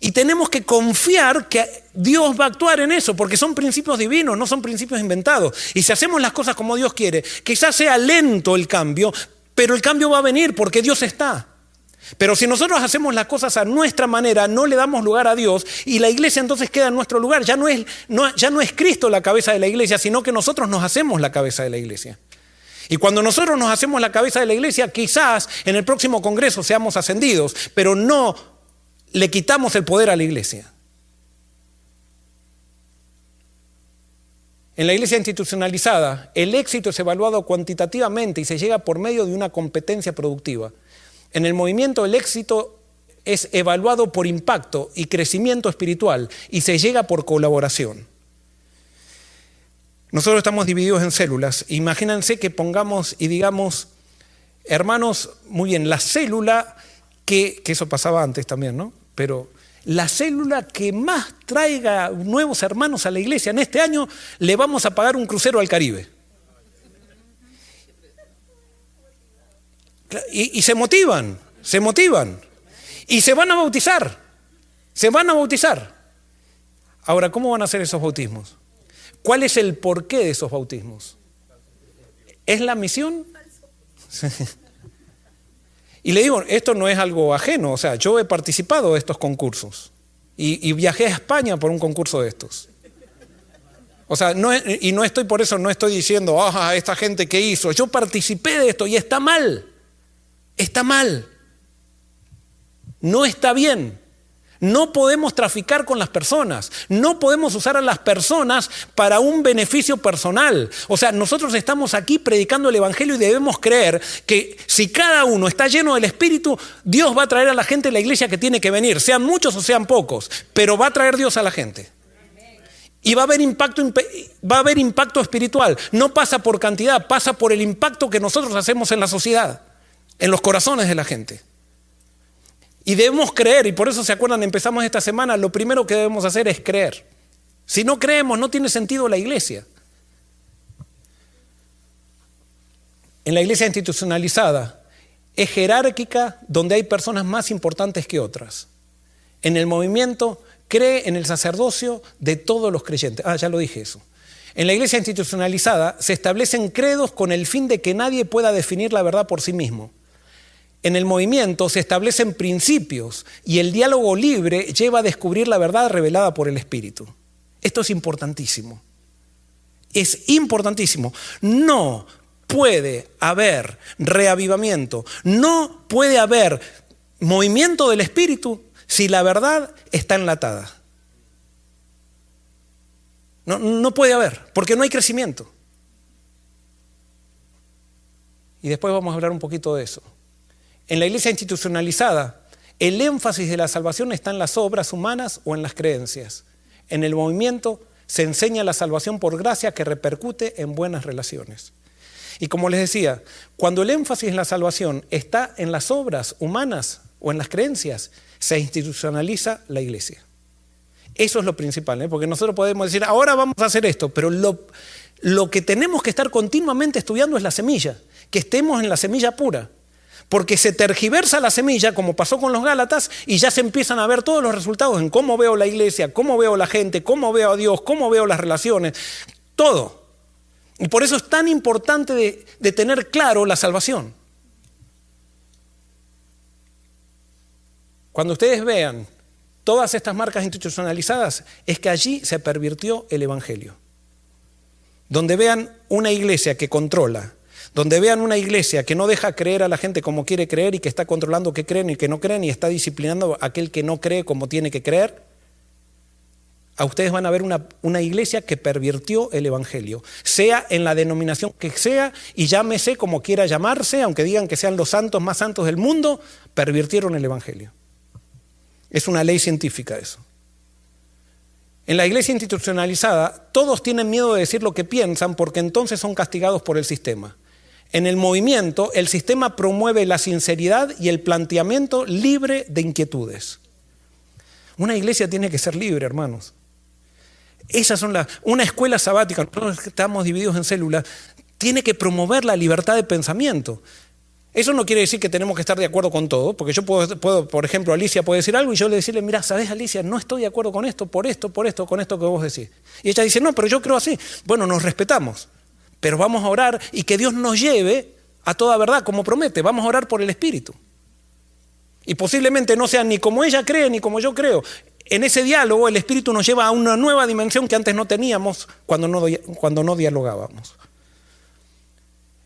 Y tenemos que confiar que Dios va a actuar en eso, porque son principios divinos, no son principios inventados. Y si hacemos las cosas como Dios quiere, quizás sea lento el cambio, pero el cambio va a venir porque Dios está. Pero si nosotros hacemos las cosas a nuestra manera, no le damos lugar a Dios y la iglesia entonces queda en nuestro lugar. Ya no es Cristo la cabeza de la iglesia, sino que nosotros nos hacemos la cabeza de la iglesia. Y cuando nosotros nos hacemos la cabeza de la iglesia, quizás en el próximo congreso seamos ascendidos, pero no le quitamos el poder a la iglesia. En la iglesia institucionalizada, el éxito es evaluado cuantitativamente y se llega por medio de una competencia productiva. En el movimiento, el éxito es evaluado por impacto y crecimiento espiritual y se llega por colaboración. Nosotros estamos divididos en células. Imagínense que pongamos y digamos, hermanos, muy bien, la célula que eso pasaba antes también, ¿no? Pero la célula que más traiga nuevos hermanos a la iglesia en este año, le vamos a pagar un crucero al Caribe. Y se motivan. Y se van a bautizar. Ahora, ¿cómo van a hacer esos bautismos? ¿Cuál es el porqué de esos bautismos? ¿Es la misión? Y le digo, esto no es algo ajeno, o sea, yo he participado de estos concursos y viajé a España por un concurso de estos. O sea, no estoy diciendo, esta gente que hizo, yo participé de esto y está mal, no está bien. No podemos traficar con las personas, no podemos usar a las personas para un beneficio personal. O sea, nosotros estamos aquí predicando el Evangelio y debemos creer que si cada uno está lleno del Espíritu, Dios va a traer a la gente a la iglesia que tiene que venir, sean muchos o sean pocos, pero va a traer Dios a la gente. Y va a haber impacto espiritual, no pasa por cantidad, pasa por el impacto que nosotros hacemos en la sociedad, en los corazones de la gente. Y debemos creer, y por eso se acuerdan, empezamos esta semana, lo primero que debemos hacer es creer. Si no creemos, no tiene sentido la iglesia. En la iglesia institucionalizada, es jerárquica donde hay personas más importantes que otras. En el movimiento, cree en el sacerdocio de todos los creyentes. Ya lo dije eso. En la iglesia institucionalizada se establecen credos con el fin de que nadie pueda definir la verdad por sí mismo. En el movimiento se establecen principios y el diálogo libre lleva a descubrir la verdad revelada por el Espíritu. Esto es importantísimo. Es importantísimo. No puede haber reavivamiento, no puede haber movimiento del Espíritu si la verdad está enlatada. No puede haber, porque no hay crecimiento. Y después vamos a hablar un poquito de eso. En la iglesia institucionalizada, el énfasis de la salvación está en las obras humanas o en las creencias. En el movimiento se enseña la salvación por gracia que repercute en buenas relaciones. Y como les decía, cuando el énfasis en la salvación está en las obras humanas o en las creencias, se institucionaliza la iglesia. Eso es lo principal, porque nosotros podemos decir, ahora vamos a hacer esto, pero lo que tenemos que estar continuamente estudiando es la semilla, que estemos en la semilla pura. Porque se tergiversa la semilla, como pasó con los Gálatas, y ya se empiezan a ver todos los resultados en cómo veo la iglesia, cómo veo la gente, cómo veo a Dios, cómo veo las relaciones, todo. Y por eso es tan importante de tener claro la salvación. Cuando ustedes vean todas estas marcas institucionalizadas, es que allí se pervirtió el Evangelio. Donde vean una iglesia que controla, donde vean una iglesia que no deja creer a la gente como quiere creer y que está controlando qué creen y qué no creen y está disciplinando a aquel que no cree como tiene que creer, a ustedes van a ver una iglesia que pervirtió el Evangelio, sea en la denominación que sea y llámese como quiera llamarse, aunque digan que sean los santos más santos del mundo, pervirtieron el Evangelio. Es una ley científica eso. En la iglesia institucionalizada, todos tienen miedo de decir lo que piensan porque entonces son castigados por el sistema. En el movimiento, el sistema promueve la sinceridad y el planteamiento libre de inquietudes. Una iglesia tiene que ser libre, hermanos. Esas son una escuela sabática, nosotros estamos divididos en células, tiene que promover la libertad de pensamiento. Eso no quiere decir que tenemos que estar de acuerdo con todo, porque yo puedo, por ejemplo, Alicia puede decir algo y yo le decirle, mira, ¿sabes, Alicia? No estoy de acuerdo con esto, con esto que vos decís. Y ella dice, no, pero yo creo así. Bueno, nos respetamos, pero vamos a orar y que Dios nos lleve a toda verdad, como promete. Vamos a orar por el Espíritu. Y posiblemente no sea ni como ella cree ni como yo creo. En ese diálogo el Espíritu nos lleva a una nueva dimensión que antes no teníamos cuando no dialogábamos.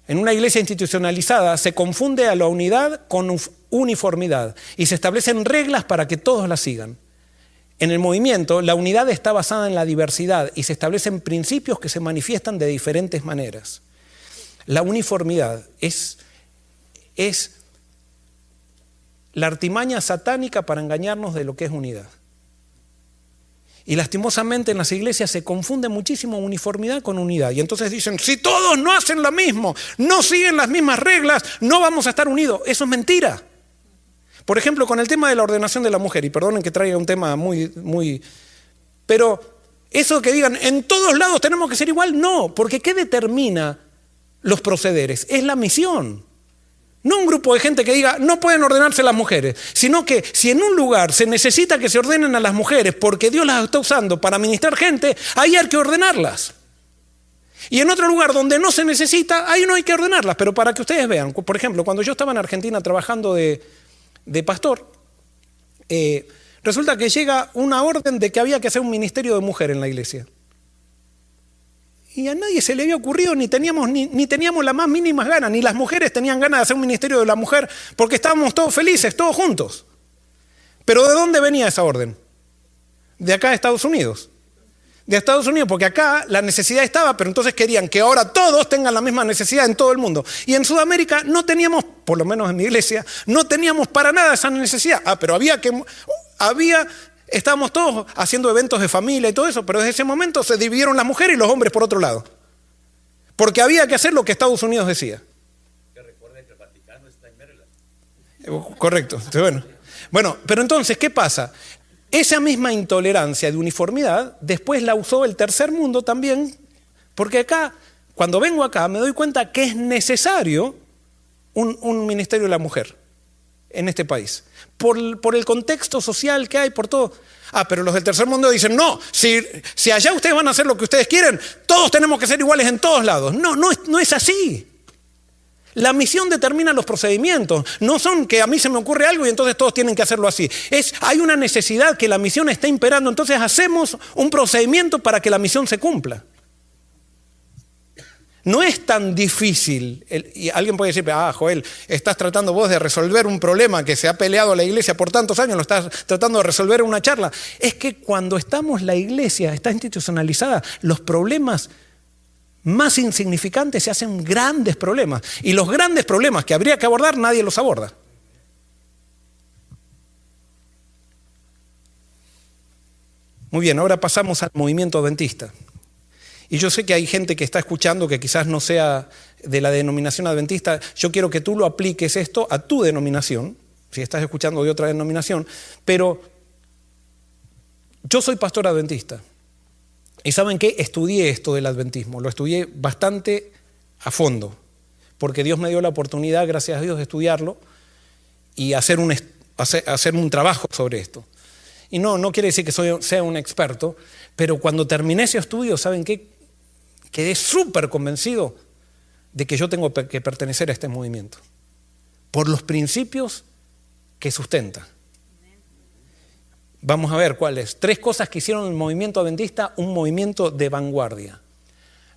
En una iglesia institucionalizada se confunde a la unidad con uniformidad y se establecen reglas para que todos las sigan. En el movimiento, la unidad está basada en la diversidad y se establecen principios que se manifiestan de diferentes maneras. La uniformidad es la artimaña satánica para engañarnos de lo que es unidad. Y lastimosamente en las iglesias se confunde muchísimo uniformidad con unidad. Y entonces dicen, si todos no hacen lo mismo, no siguen las mismas reglas, no vamos a estar unidos. Eso es mentira. Por ejemplo, con el tema de la ordenación de la mujer, y perdonen que traiga un tema pero eso que digan, en todos lados tenemos que ser igual, no, porque ¿qué determina los procederes? Es la misión. No un grupo de gente que diga, no pueden ordenarse las mujeres, sino que si en un lugar se necesita que se ordenen a las mujeres porque Dios las está usando para ministrar gente, ahí hay que ordenarlas. Y en otro lugar donde no se necesita, ahí no hay que ordenarlas. Pero para que ustedes vean, por ejemplo, cuando yo estaba en Argentina trabajando de pastor, resulta que llega una orden de que había que hacer un ministerio de mujer en la iglesia. Y a nadie se le había ocurrido, ni teníamos las más mínimas ganas, ni las mujeres tenían ganas de hacer un ministerio de la mujer, porque estábamos todos felices, todos juntos. Pero ¿de dónde venía esa orden? De acá de Estados Unidos. De Estados Unidos, porque acá la necesidad estaba, pero entonces querían que ahora todos tengan la misma necesidad en todo el mundo. Y en Sudamérica no teníamos, por lo menos en mi iglesia, no teníamos para nada esa necesidad. Pero estábamos todos haciendo eventos de familia y todo eso, pero desde ese momento se dividieron las mujeres y los hombres por otro lado. Porque había que hacer lo que Estados Unidos decía. Que recuerden que el Vaticano está en Maryland. Correcto. Bueno, pero entonces, ¿qué pasa? Esa misma intolerancia de uniformidad, después la usó el tercer mundo también, porque acá, cuando vengo acá, me doy cuenta que es necesario un ministerio de la mujer en este país. Por el contexto social que hay, por todo. Pero los del tercer mundo dicen, no, si allá ustedes van a hacer lo que ustedes quieren, todos tenemos que ser iguales en todos lados. No es así. La misión determina los procedimientos. No son que a mí se me ocurre algo y entonces todos tienen que hacerlo así. Hay una necesidad que la misión está imperando, entonces hacemos un procedimiento para que la misión se cumpla. No es tan difícil. Y alguien puede decir, Joel, estás tratando vos de resolver un problema que se ha peleado la iglesia por tantos años, lo estás tratando de resolver en una charla. Es que cuando la iglesia está institucionalizada, los problemas más insignificantes se hacen grandes problemas. Y los grandes problemas que habría que abordar, nadie los aborda. Muy bien, ahora pasamos al movimiento adventista. Y yo sé que hay gente que está escuchando que quizás no sea de la denominación adventista. Yo quiero que tú lo apliques esto a tu denominación, si estás escuchando de otra denominación, pero yo soy pastor adventista. Y ¿saben qué? Estudié esto del adventismo, lo estudié bastante a fondo, porque Dios me dio la oportunidad, gracias a Dios, de estudiarlo y hacer un trabajo sobre esto. Y no quiere decir que sea un experto, pero cuando terminé ese estudio, ¿saben qué? Quedé súper convencido de que yo tengo que pertenecer a este movimiento, por los principios que sustenta. Vamos a ver cuáles. 3 cosas que hicieron el movimiento adventista un movimiento de vanguardia.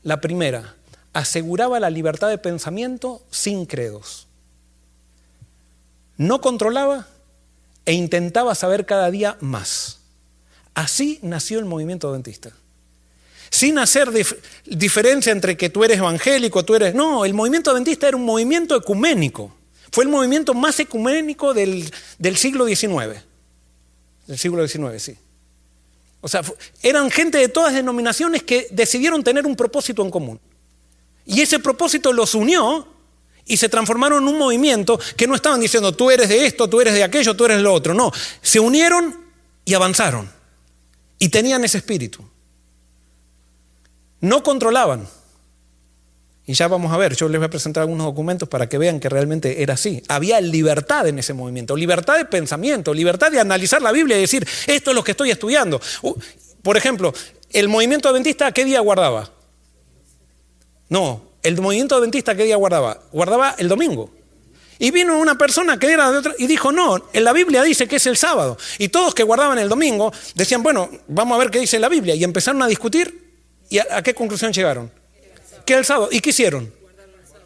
La primera, aseguraba la libertad de pensamiento sin credos. No controlaba e intentaba saber cada día más. Así nació el movimiento adventista. Sin hacer diferencia entre que tú eres evangélico, No, el movimiento adventista era un movimiento ecuménico. Fue el movimiento más ecuménico del siglo XIX. Del siglo XIX, sí. O sea, eran gente de todas denominaciones que decidieron tener un propósito en común. Y ese propósito los unió y se transformaron en un movimiento que no estaban diciendo tú eres de esto, tú eres de aquello, tú eres de lo otro. No, se unieron y avanzaron. Y tenían ese espíritu. No controlaban. Y ya vamos a ver, yo les voy a presentar algunos documentos para que vean que realmente era así. Había libertad en ese movimiento, libertad de pensamiento, libertad de analizar la Biblia y decir, esto es lo que estoy estudiando. Por ejemplo, ¿el movimiento adventista qué día guardaba? No, el movimiento adventista ¿qué día guardaba? Guardaba el domingo. Y vino una persona que era de otra y dijo, no, en la Biblia dice que es el sábado. Y todos que guardaban el domingo decían, bueno, vamos a ver qué dice la Biblia. Y empezaron a discutir y ¿a qué conclusión llegaron? Que era el sábado. ¿Y qué hicieron?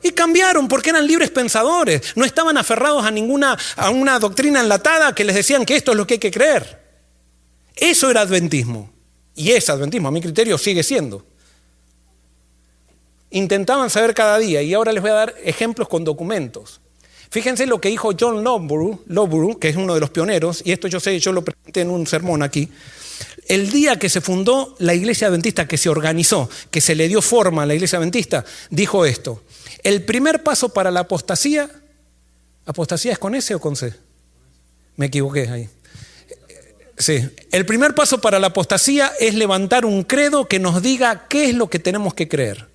Y cambiaron porque eran libres pensadores. No estaban aferrados a una doctrina enlatada que les decían que esto es lo que hay que creer. Eso era adventismo. Y es adventismo, a mi criterio sigue siendo. Intentaban saber cada día y ahora les voy a dar ejemplos con documentos. Fíjense lo que dijo John Lowborough, que es uno de los pioneros, y esto yo lo presenté en un sermón aquí. El día que se fundó la Iglesia Adventista, que se organizó, que se le dio forma a la Iglesia Adventista, dijo esto: el primer paso para la apostasía, ¿apostasía es con S o con C? Me equivoqué ahí. Sí, el primer paso para la apostasía es levantar un credo que nos diga qué es lo que tenemos que creer.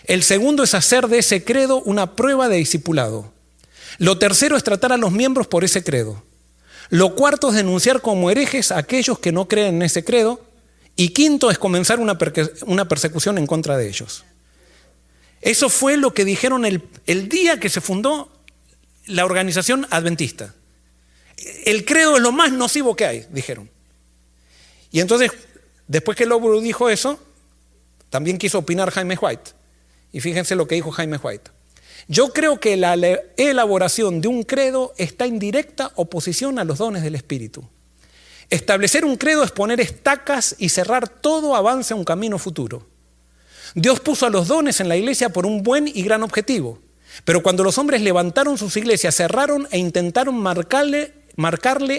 El segundo es hacer de ese credo una prueba de discipulado. Lo tercero es tratar a los miembros por ese credo. Lo cuarto es denunciar como herejes a aquellos que no creen en ese credo. Y quinto es comenzar una persecución en contra de ellos. Eso fue lo que dijeron el día que se fundó la organización adventista. El credo es lo más nocivo que hay, dijeron. Y entonces, después que Lowborough dijo eso, también quiso opinar Jaime White. Y fíjense lo que dijo Jaime White. Yo creo que la elaboración de un credo está en directa oposición a los dones del Espíritu. Establecer un credo es poner estacas y cerrar todo avance a un camino futuro. Dios puso a los dones en la iglesia por un buen y gran objetivo. Pero cuando los hombres levantaron sus iglesias, cerraron e intentaron marcarle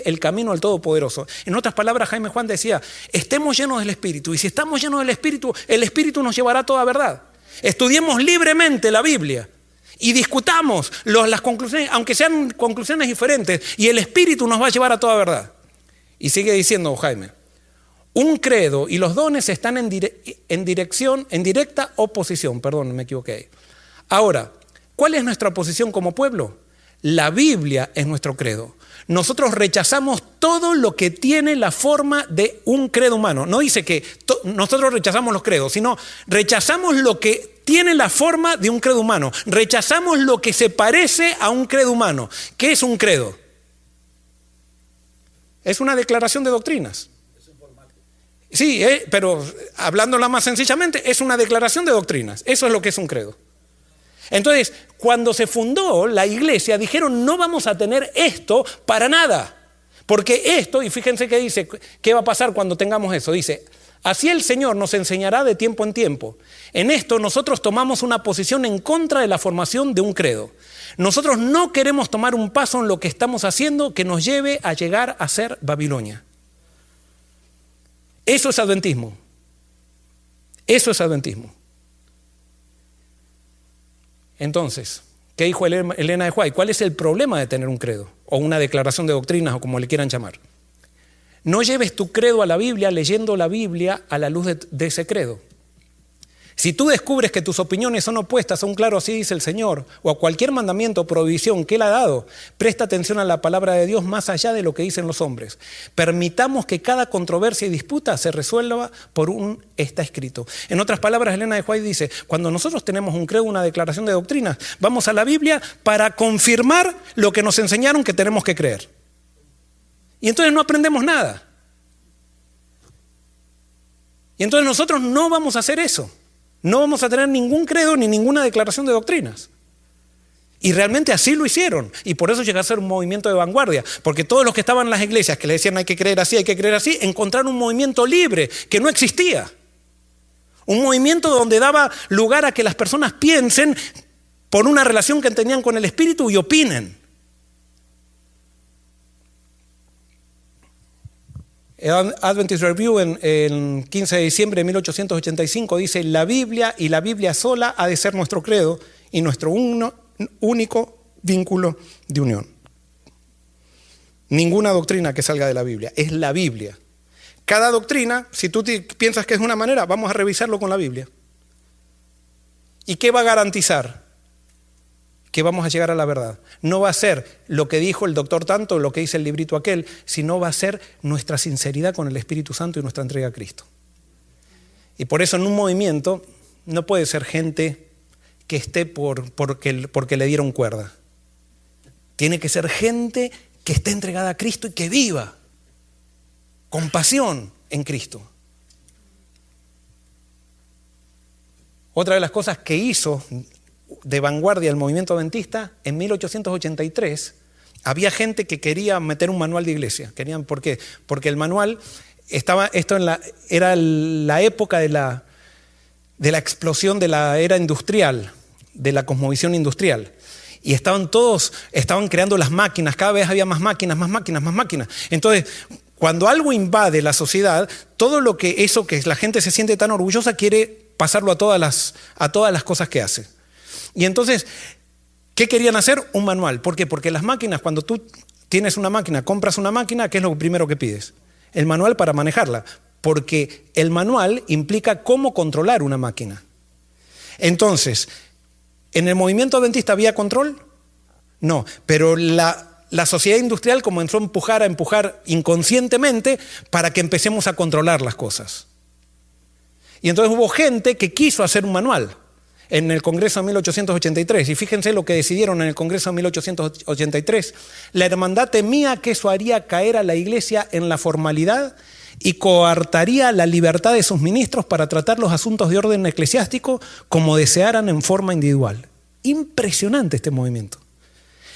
el camino al Todopoderoso. En otras palabras, Jaime Juan decía: estemos llenos del Espíritu, y si estamos llenos del Espíritu, el Espíritu nos llevará a toda verdad. Estudiemos libremente la Biblia y discutamos las conclusiones, aunque sean conclusiones diferentes, y el Espíritu nos va a llevar a toda verdad. Y sigue diciendo Jaime: un credo y los dones están en directa oposición. Perdón, me equivoqué. Ahora, ¿cuál es nuestra posición como pueblo? La Biblia es nuestro credo. Nosotros rechazamos todo lo que tiene la forma de un credo humano. No dice que nosotros rechazamos los credos, sino rechazamos lo que tiene la forma de un credo humano. Rechazamos lo que se parece a un credo humano. ¿Qué es un credo? Es una declaración de doctrinas. Sí, pero hablándola más sencillamente, es una declaración de doctrinas. Eso es lo que es un credo. Entonces, cuando se fundó la iglesia, dijeron: no vamos a tener esto para nada. Porque esto, y fíjense que dice, ¿qué va a pasar cuando tengamos eso? Dice: así el Señor nos enseñará de tiempo en tiempo. En esto nosotros tomamos una posición en contra de la formación de un credo. Nosotros no queremos tomar un paso en lo que estamos haciendo que nos lleve a llegar a ser Babilonia. Eso es adventismo. Eso es adventismo. Entonces, ¿qué dijo Elena de White? ¿Cuál es el problema de tener un credo? O una declaración de doctrinas, o como le quieran llamar. No lleves tu credo a la Biblia leyendo la Biblia a la luz de ese credo. Si tú descubres que tus opiniones son opuestas a un claro así dice el Señor, o a cualquier mandamiento o prohibición que Él ha dado, presta atención a la palabra de Dios más allá de lo que dicen los hombres. Permitamos que cada controversia y disputa se resuelva por un está escrito. En otras palabras, Elena de White dice: cuando nosotros tenemos un credo, una declaración de doctrinas, vamos a la Biblia para confirmar lo que nos enseñaron que tenemos que creer. Y entonces no aprendemos nada. Y entonces nosotros no vamos a hacer eso. No vamos a tener ningún credo ni ninguna declaración de doctrinas. Y realmente así lo hicieron. Y por eso llegó a ser un movimiento de vanguardia. Porque todos los que estaban en las iglesias que le decían hay que creer así, encontraron un movimiento libre que no existía. Un movimiento donde daba lugar a que las personas piensen por una relación que tenían con el Espíritu y opinen. Adventist Review en 15 de diciembre de 1885 dice: la Biblia y la Biblia sola ha de ser nuestro credo y nuestro único vínculo de unión. Ninguna doctrina que salga de la Biblia, es la Biblia. Cada doctrina, si tú piensas que es una manera, vamos a revisarlo con la Biblia. ¿Y qué va a garantizar? Que vamos a llegar a la verdad. No va a ser lo que dijo el doctor tanto, lo que dice el librito aquel, sino va a ser nuestra sinceridad con el Espíritu Santo y nuestra entrega a Cristo. Y por eso en un movimiento no puede ser gente que esté porque le dieron cuerda. Tiene que ser gente que esté entregada a Cristo y que viva con pasión en Cristo. Otra de las cosas que hizo de vanguardia el movimiento adventista, en 1883 había gente que quería meter un manual de iglesia. ¿Por qué? Porque el manual era la época de la explosión de la era industrial, de la cosmovisión industrial. Y estaban creando las máquinas, cada vez había más máquinas, más máquinas, más máquinas. Entonces, cuando algo invade la sociedad, todo eso que la gente se siente tan orgullosa quiere pasarlo a todas las cosas que hace. Y entonces, ¿qué querían hacer? Un manual. ¿Por qué? Porque las máquinas, cuando tú tienes una máquina, compras una máquina, ¿qué es lo primero que pides? El manual para manejarla. Porque el manual implica cómo controlar una máquina. Entonces, ¿en el movimiento adventista había control? No, pero la sociedad industrial comenzó a empujar inconscientemente para que empecemos a controlar las cosas. Y entonces hubo gente que quiso hacer un manual en el Congreso de 1883. Y fíjense lo que decidieron en el Congreso de 1883. La hermandad temía que eso haría caer a la iglesia en la formalidad y coartaría la libertad de sus ministros para tratar los asuntos de orden eclesiástico como desearan en forma individual. Impresionante este movimiento.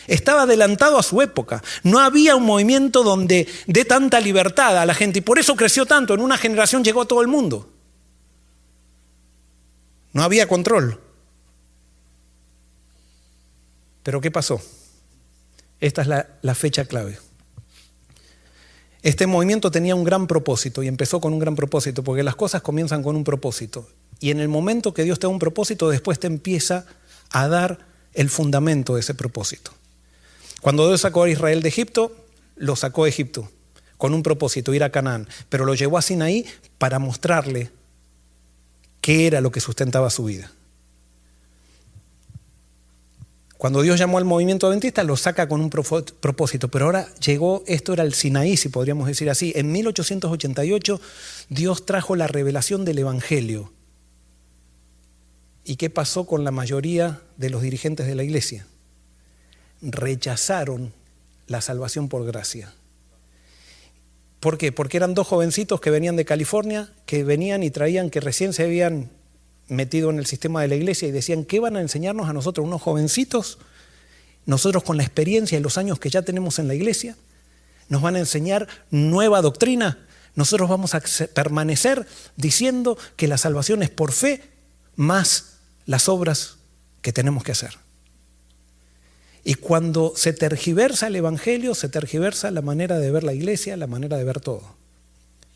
Estaba adelantado a su época. No había un movimiento donde dé tanta libertad a la gente y por eso creció tanto. En una generación llegó a todo el mundo. No había control. Pero ¿qué pasó? Esta es la fecha clave. Este movimiento tenía un gran propósito y empezó con un gran propósito, porque las cosas comienzan con un propósito. Y en el momento que Dios te da un propósito, después te empieza a dar el fundamento de ese propósito. Cuando Dios sacó a Israel de Egipto, lo sacó de Egipto con un propósito, ir a Canaán, pero lo llevó a Sinaí para mostrarle qué era lo que sustentaba su vida. Cuando Dios llamó al movimiento adventista, lo saca con un propósito, pero ahora esto era el Sinaí, si podríamos decir así. En 1888 Dios trajo la revelación del Evangelio. ¿Y qué pasó con la mayoría de los dirigentes de la iglesia? Rechazaron la salvación por gracia. ¿Por qué? Porque eran dos jovencitos que venían de California, que venían y traían que recién se habían metido en el sistema de la iglesia y decían, ¿qué van a enseñarnos a nosotros, unos jovencitos? Nosotros con la experiencia y los años que ya tenemos en la iglesia, nos van a enseñar nueva doctrina. Nosotros vamos a permanecer diciendo que la salvación es por fe más las obras que tenemos que hacer. Y cuando se tergiversa el evangelio, se tergiversa la manera de ver la iglesia, la manera de ver todo.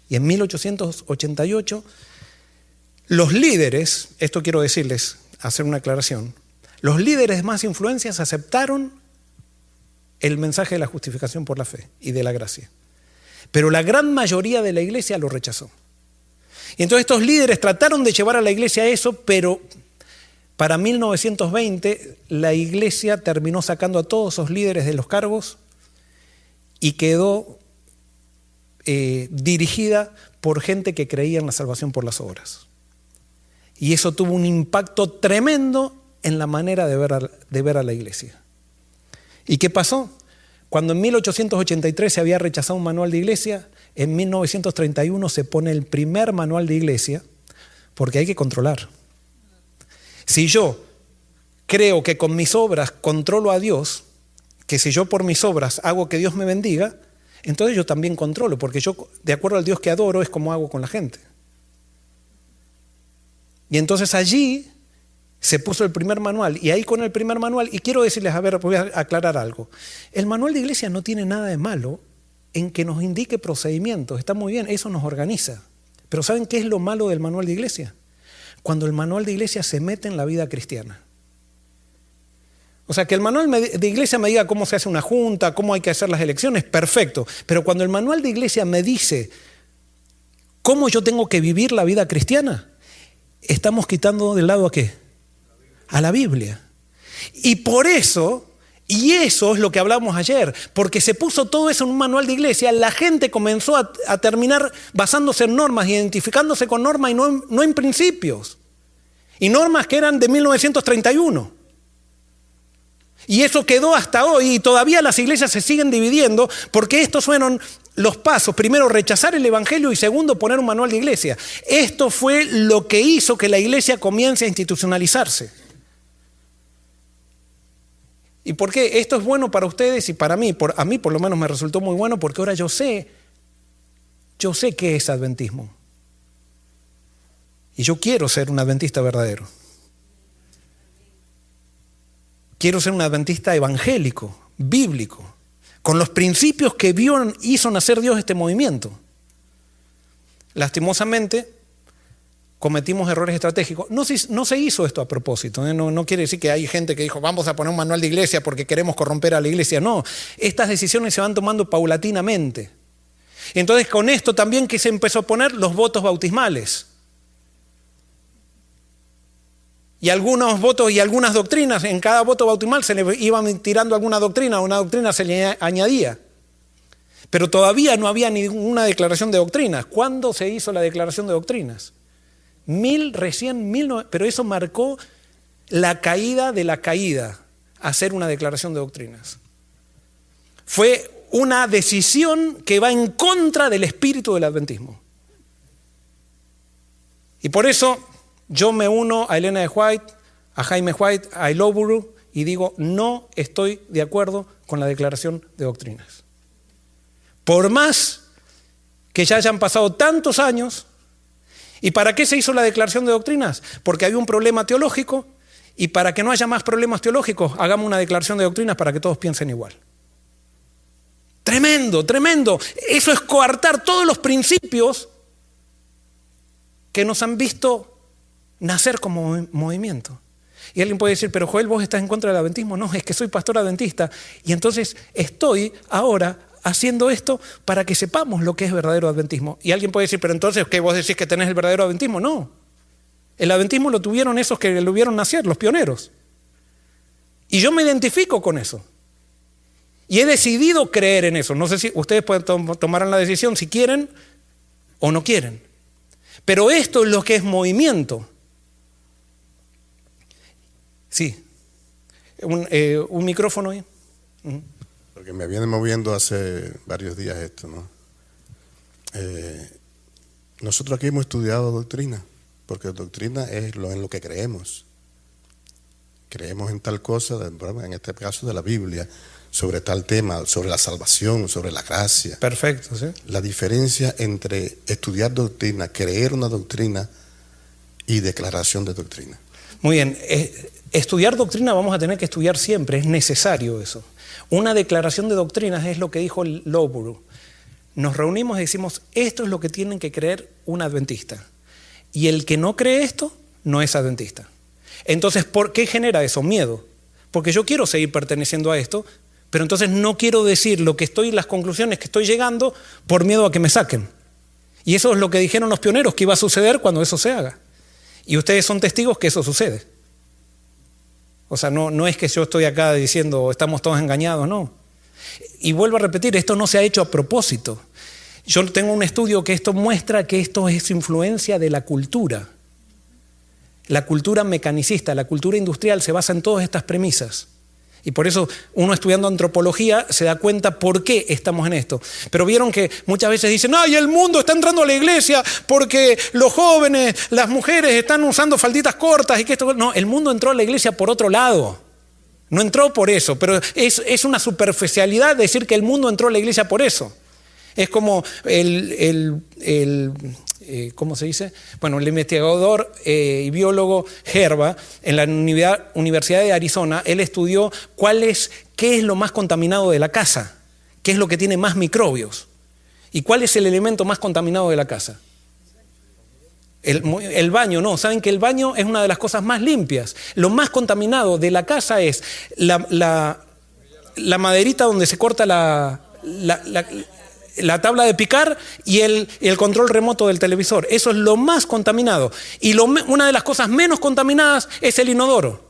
Y en 1888, los líderes, esto quiero decirles, hacer una aclaración, los líderes de más influencias aceptaron el mensaje de la justificación por la fe y de la gracia. Pero la gran mayoría de la iglesia lo rechazó. Y entonces estos líderes trataron de llevar a la iglesia a eso, pero para 1920 la iglesia terminó sacando a todos esos líderes de los cargos y quedó dirigida por gente que creía en la salvación por las obras. Y eso tuvo un impacto tremendo en la manera de ver a la iglesia. ¿Y qué pasó? Cuando en 1883 se había rechazado un manual de iglesia, en 1931 se pone el primer manual de iglesia, porque hay que controlar. Si yo creo que con mis obras controlo a Dios, que si yo por mis obras hago que Dios me bendiga, entonces yo también controlo, porque yo, de acuerdo al Dios que adoro, es como hago con la gente. Y entonces allí se puso el primer manual, y ahí con el primer manual, y quiero decirles, voy a aclarar algo. El manual de iglesia no tiene nada de malo en que nos indique procedimientos, está muy bien, eso nos organiza. Pero ¿saben qué es lo malo del manual de iglesia? Cuando el manual de iglesia se mete en la vida cristiana. O sea, que el manual de iglesia me diga cómo se hace una junta, cómo hay que hacer las elecciones, perfecto. Pero cuando el manual de iglesia me dice cómo yo tengo que vivir la vida cristiana, estamos quitando del lado ¿a qué? A la Biblia. Y por eso, y eso es lo que hablamos ayer, porque se puso todo eso en un manual de iglesia, la gente comenzó a terminar basándose en normas, identificándose con normas y no en principios. Y normas que eran de 1931. Y eso quedó hasta hoy, y todavía las iglesias se siguen dividiendo, porque estos fueron los pasos. Primero, rechazar el evangelio, y segundo, poner un manual de iglesia. Esto fue lo que hizo que la iglesia comience a institucionalizarse. ¿Y por qué? Esto es bueno para ustedes y para mí. A mí por lo menos me resultó muy bueno, porque ahora yo sé qué es adventismo. Y yo quiero ser un adventista verdadero. quiero ser un adventista evangélico, bíblico, con los principios que hizo nacer Dios este movimiento. Lastimosamente, cometimos errores estratégicos. No se hizo esto a propósito, ¿eh? No quiere decir que hay gente que dijo vamos a poner un manual de iglesia porque queremos corromper a la iglesia. No, estas decisiones se van tomando paulatinamente. Entonces con esto también que se empezó a poner los votos bautismales. Y algunos votos y algunas doctrinas, en cada voto bautismal se le iban tirando alguna doctrina se le añadía. Pero todavía no había ninguna declaración de doctrinas. ¿Cuándo se hizo la declaración de doctrinas? Pero eso marcó la caída de la caída, hacer una declaración de doctrinas. Fue una decisión que va en contra del espíritu del adventismo. Y por eso yo me uno a Elena de White, a Jaime White, a Loughborough y digo, no estoy de acuerdo con la declaración de doctrinas. Por más que ya hayan pasado tantos años. ¿Y para qué se hizo la declaración de doctrinas? Porque había un problema teológico y para que no haya más problemas teológicos, hagamos una declaración de doctrinas para que todos piensen igual. Tremendo, tremendo. Eso es coartar todos los principios que nos han visto nacer como movimiento. Y alguien puede decir, pero Joel, vos estás en contra del adventismo. No, es que soy pastor adventista y entonces estoy ahora haciendo esto para que sepamos lo que es verdadero adventismo. Y alguien puede decir, pero entonces, ¿qué vos decís que tenés el verdadero adventismo? No. El adventismo lo tuvieron esos que lo vieron nacer, los pioneros. Y yo me identifico con eso. Y he decidido creer en eso. No sé si ustedes pueden tomarán la decisión si quieren o no quieren. Pero esto es lo que es movimiento. Sí. Un micrófono ahí. Porque me viene moviendo hace varios días esto, ¿no? Nosotros aquí hemos estudiado doctrina, porque doctrina es en lo que creemos. Creemos en tal cosa, en este caso de la Biblia, sobre tal tema, sobre la salvación, sobre la gracia. Perfecto, sí. La diferencia entre estudiar doctrina, creer una doctrina y declaración de doctrina. Muy bien. Estudiar doctrina vamos a tener que estudiar siempre, es necesario eso. Una declaración de doctrinas es lo que dijo Loughborough. Nos reunimos y decimos, esto es lo que tienen que creer un adventista. Y el que no cree esto, no es adventista. Entonces, ¿por qué genera eso? Miedo. Porque yo quiero seguir perteneciendo a esto, pero entonces no quiero decir las conclusiones que estoy llegando por miedo a que me saquen. Y eso es lo que dijeron los pioneros, que iba a suceder cuando eso se haga. Y ustedes son testigos que eso sucede. O sea, no es que yo estoy acá diciendo estamos todos engañados, no. Y vuelvo a repetir, esto no se ha hecho a propósito. Yo tengo un estudio que esto muestra que esto es influencia de la cultura. La cultura mecanicista, la cultura industrial se basa en todas estas premisas. Y por eso uno estudiando antropología se da cuenta por qué estamos en esto. Pero vieron que muchas veces dicen, ¡ay, el mundo está entrando a la iglesia porque los jóvenes, las mujeres están usando falditas cortas y que esto... No, el mundo entró a la iglesia por otro lado. No entró por eso, pero es una superficialidad decir que el mundo entró a la iglesia por eso. Es como ¿cómo se dice? Bueno, el investigador y biólogo Herba en la Universidad de Arizona, él estudió qué es lo más contaminado de la casa, qué es lo que tiene más microbios y cuál es el elemento más contaminado de la casa. El baño, no, saben que el baño es una de las cosas más limpias. Lo más contaminado de la casa es la maderita donde se corta la tabla de picar y el control remoto del televisor. Eso es lo más contaminado. Y una de las cosas menos contaminadas es el inodoro.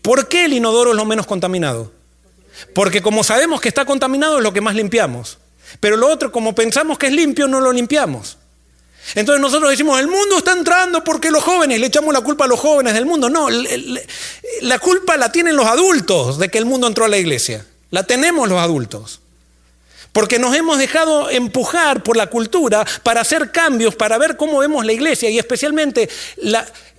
¿Por qué el inodoro es lo menos contaminado? Porque como sabemos que está contaminado es lo que más limpiamos. Pero lo otro, como pensamos que es limpio, no lo limpiamos. Entonces nosotros decimos, el mundo está entrando porque los jóvenes, le echamos la culpa a los jóvenes del mundo. No, la culpa la tienen los adultos de que el mundo entró a la iglesia. La tenemos los adultos. Porque nos hemos dejado empujar por la cultura para hacer cambios, para ver cómo vemos la iglesia y especialmente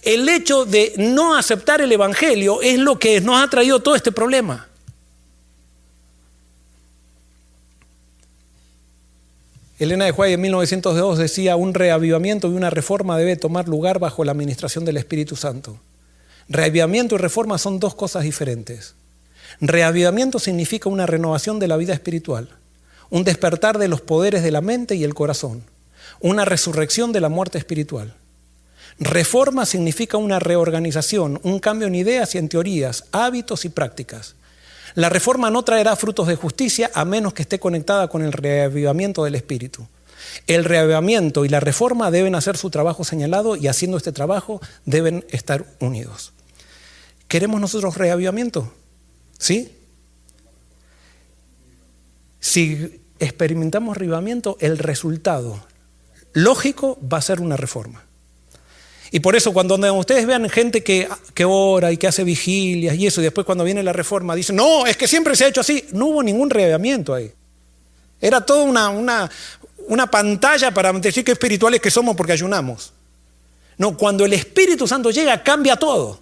el hecho de no aceptar el evangelio es lo que nos ha traído todo este problema. Elena de White en 1902 decía, un reavivamiento y una reforma debe tomar lugar bajo la administración del Espíritu Santo. Reavivamiento y reforma son dos cosas diferentes. Reavivamiento significa una renovación de la vida espiritual, un despertar de los poderes de la mente y el corazón, una resurrección de la muerte espiritual. Reforma significa una reorganización, un cambio en ideas y en teorías, hábitos y prácticas. La reforma no traerá frutos de justicia a menos que esté conectada con el reavivamiento del espíritu. El reavivamiento y la reforma deben hacer su trabajo señalado y haciendo este trabajo deben estar unidos. ¿Queremos nosotros reavivamiento? ¿Sí? Si experimentamos reavivamiento, el resultado lógico va a ser una reforma. Y por eso cuando ustedes vean gente que ora y que hace vigilias y eso, y después cuando viene la reforma dicen, no, es que siempre se ha hecho así. No hubo ningún reavivamiento ahí. Era toda una pantalla para decir que espirituales que somos porque ayunamos. No, cuando el Espíritu Santo llega, cambia todo.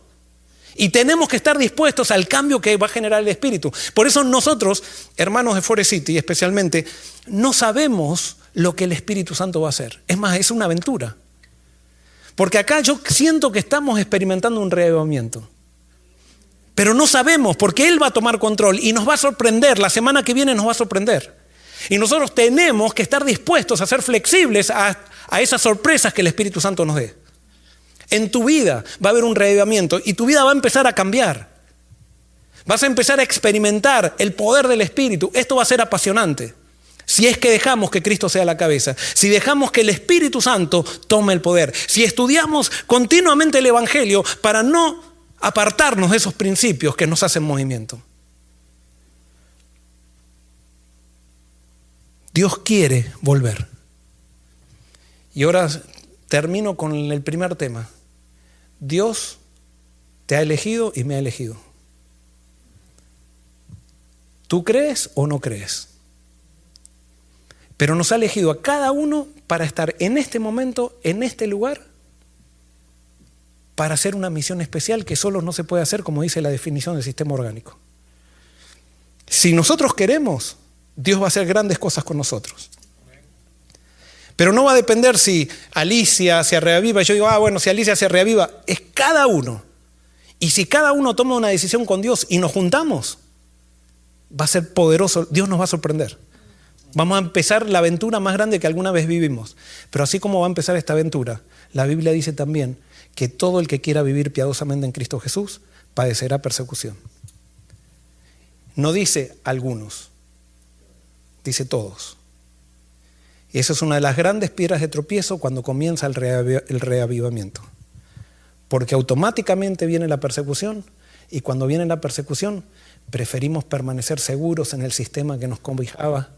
Y tenemos que estar dispuestos al cambio que va a generar el Espíritu. Por eso nosotros, hermanos de Forest City especialmente, no sabemos lo que el Espíritu Santo va a hacer. Es más, es una aventura. Porque acá yo siento que estamos experimentando un reavivamiento. Pero no sabemos, porque Él va a tomar control y nos va a sorprender. La semana que viene nos va a sorprender. Y nosotros tenemos que estar dispuestos a ser flexibles a esas sorpresas que el Espíritu Santo nos dé. En tu vida va a haber un reavivamiento y tu vida va a empezar a cambiar. Vas a empezar a experimentar el poder del Espíritu. Esto va a ser apasionante. Si es que dejamos que Cristo sea la cabeza, si dejamos que el Espíritu Santo tome el poder, si estudiamos continuamente el Evangelio para no apartarnos de esos principios que nos hacen movimiento. Dios quiere volver. Y ahora termino con el primer tema. Dios te ha elegido y me ha elegido. ¿Tú crees o no crees? Pero nos ha elegido a cada uno para estar en este momento, en este lugar, para hacer una misión especial que solo no se puede hacer, como dice la definición del sistema orgánico. Si nosotros queremos, Dios va a hacer grandes cosas con nosotros. Pero no va a depender si Alicia se reaviva. Yo digo, bueno, si Alicia se reaviva, es cada uno. Y si cada uno toma una decisión con Dios y nos juntamos, va a ser poderoso. Dios nos va a sorprender. Vamos a empezar la aventura más grande que alguna vez vivimos. Pero así como va a empezar esta aventura, la Biblia dice también que todo el que quiera vivir piadosamente en Cristo Jesús padecerá persecución. No dice algunos, dice todos. Y esa es una de las grandes piedras de tropiezo cuando comienza el reavivamiento. Porque automáticamente viene la persecución y cuando viene la persecución preferimos permanecer seguros en el sistema que nos cobijaba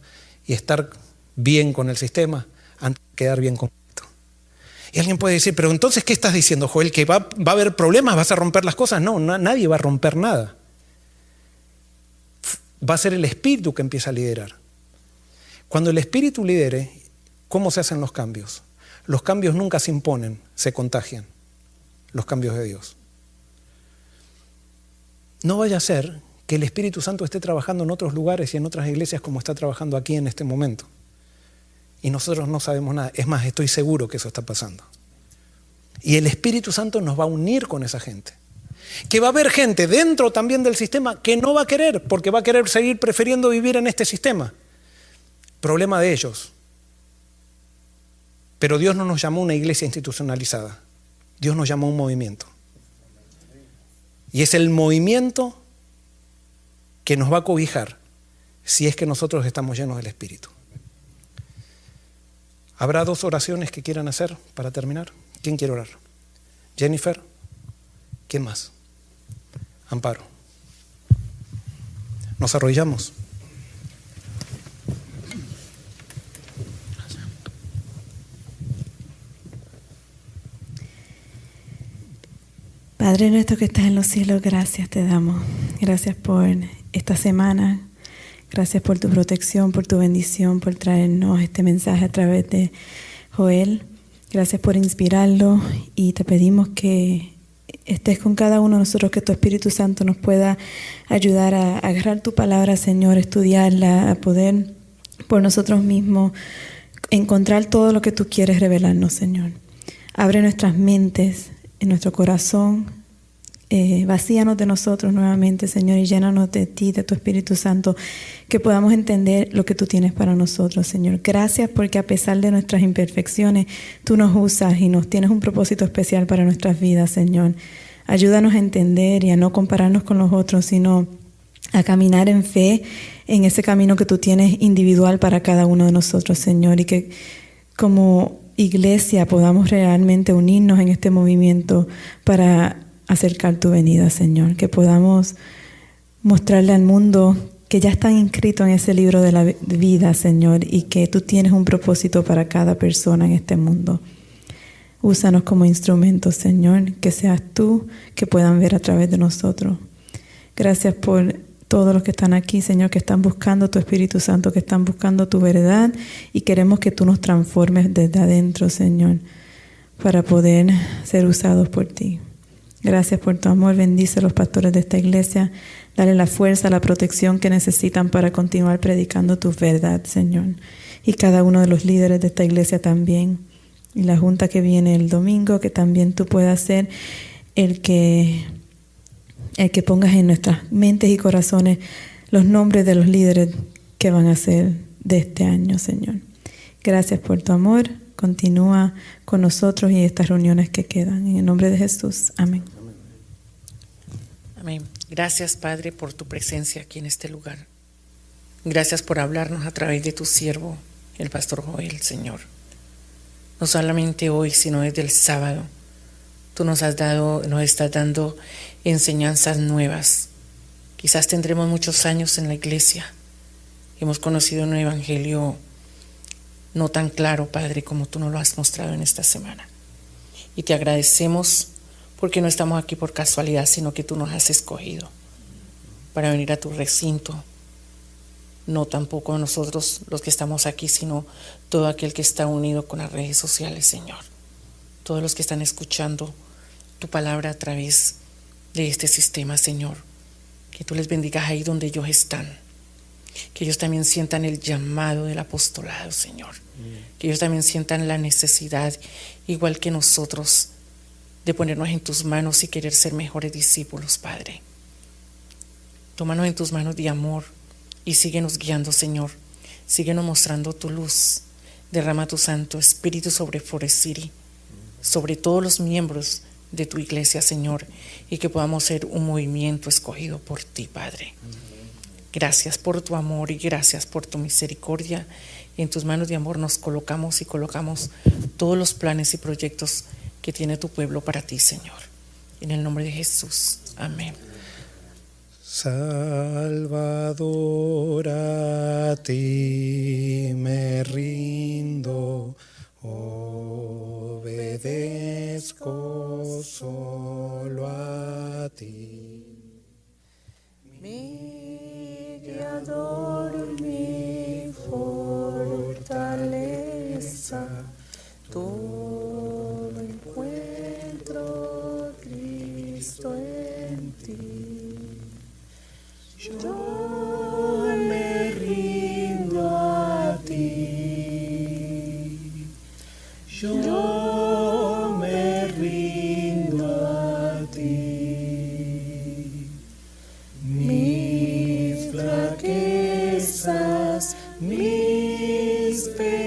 y estar bien con el sistema antes de quedar bien con esto. Y alguien puede decir, pero entonces, ¿qué estás diciendo, Joel? ¿Que va a haber problemas? ¿Vas a romper las cosas? No, nadie va a romper nada. Va a ser el Espíritu que empieza a liderar. Cuando el Espíritu lidere, ¿cómo se hacen los cambios? Los cambios nunca se imponen, se contagian. Los cambios de Dios. No vaya a ser que el Espíritu Santo esté trabajando en otros lugares y en otras iglesias como está trabajando aquí en este momento. Y nosotros no sabemos nada. Es más, estoy seguro que eso está pasando. Y el Espíritu Santo nos va a unir con esa gente. Que va a haber gente dentro también del sistema que no va a querer, porque va a querer seguir prefiriendo vivir en este sistema. Problema de ellos. Pero Dios no nos llamó a una iglesia institucionalizada. Dios nos llamó a un movimiento. Y es el movimiento que nos va a cobijar si es que nosotros estamos llenos del Espíritu. ¿Habrá 2 oraciones que quieran hacer para terminar? ¿Quién quiere orar? Jennifer. ¿Quién más? Amparo. Nos arrodillamos. Padre nuestro que estás en los cielos, gracias te damos. Gracias por esta semana. Gracias por tu protección, por tu bendición, por traernos este mensaje a través de Joel. Gracias por inspirarlo y te pedimos que estés con cada uno de nosotros, que tu Espíritu Santo nos pueda ayudar a agarrar tu palabra, Señor, estudiarla, a poder por nosotros mismos encontrar todo lo que tú quieres revelarnos, Señor. Abre nuestras mentes, en nuestro corazón, Vacíanos de nosotros nuevamente, Señor, y llénanos de ti, de tu Espíritu Santo, que podamos entender lo que tú tienes para nosotros, Señor. Gracias porque a pesar de nuestras imperfecciones, tú nos usas y nos tienes un propósito especial para nuestras vidas, Señor. Ayúdanos a entender y a no compararnos con los otros, sino a caminar en fe en ese camino que tú tienes individual para cada uno de nosotros, Señor, y que como iglesia podamos realmente unirnos en este movimiento para acercar tu venida, Señor, que podamos mostrarle al mundo que ya están inscritos en ese libro de la vida, Señor, y que tú tienes un propósito para cada persona en este mundo. Úsanos como instrumentos, Señor, que seas tú que puedan ver a través de nosotros. Gracias por todos los que están aquí, Señor, que están buscando tu Espíritu Santo, que están buscando tu verdad, y queremos que tú nos transformes desde adentro, Señor, para poder ser usados por ti. Gracias por tu amor. Bendice a los pastores de esta iglesia. Dale la fuerza, la protección que necesitan para continuar predicando tu verdad, Señor. Y cada uno de los líderes de esta iglesia también. Y la junta que viene el domingo, que también tú puedas ser el que pongas en nuestras mentes y corazones los nombres de los líderes que van a ser de este año, Señor. Gracias por tu amor. Continúa con nosotros y estas reuniones que quedan. En el nombre de Jesús. Amén. Amén. Gracias, Padre, por tu presencia aquí en este lugar. Gracias por hablarnos a través de tu siervo, el pastor Joel, Señor. No solamente hoy, sino desde el sábado. Tú nos estás dando enseñanzas nuevas. Quizás tendremos muchos años en la iglesia. Hemos conocido un evangelio no tan claro, Padre, como tú nos lo has mostrado en esta semana. Y te agradecemos porque no estamos aquí por casualidad, sino que tú nos has escogido para venir a tu recinto. No tampoco nosotros los que estamos aquí, sino todo aquel que está unido con las redes sociales, Señor. Todos los que están escuchando tu palabra a través de este sistema, Señor. Que tú les bendigas ahí donde ellos están. Que ellos también sientan el llamado del apostolado, Señor. Que ellos también sientan la necesidad, igual que nosotros, de ponernos en tus manos y querer ser mejores discípulos, Padre. Tómanos en tus manos de amor y síguenos guiando, Señor. Síguenos mostrando tu luz. Derrama tu Santo Espíritu sobre Forest City, sobre todos los miembros de tu iglesia, Señor, y que podamos ser un movimiento escogido por ti, Padre. Gracias por tu amor y gracias por tu misericordia. En tus manos de amor nos colocamos todos los planes y proyectos que tiene tu pueblo para ti, Señor. En el nombre de Jesús. Amén. Salvador, a ti me rindo, obedezco solo a ti. Mi guiador, mi fortaleza, todo encuentro Cristo en ti. Yo me rindo a ti. Yo me rindo a ti. Mis flaquezas, mis pecados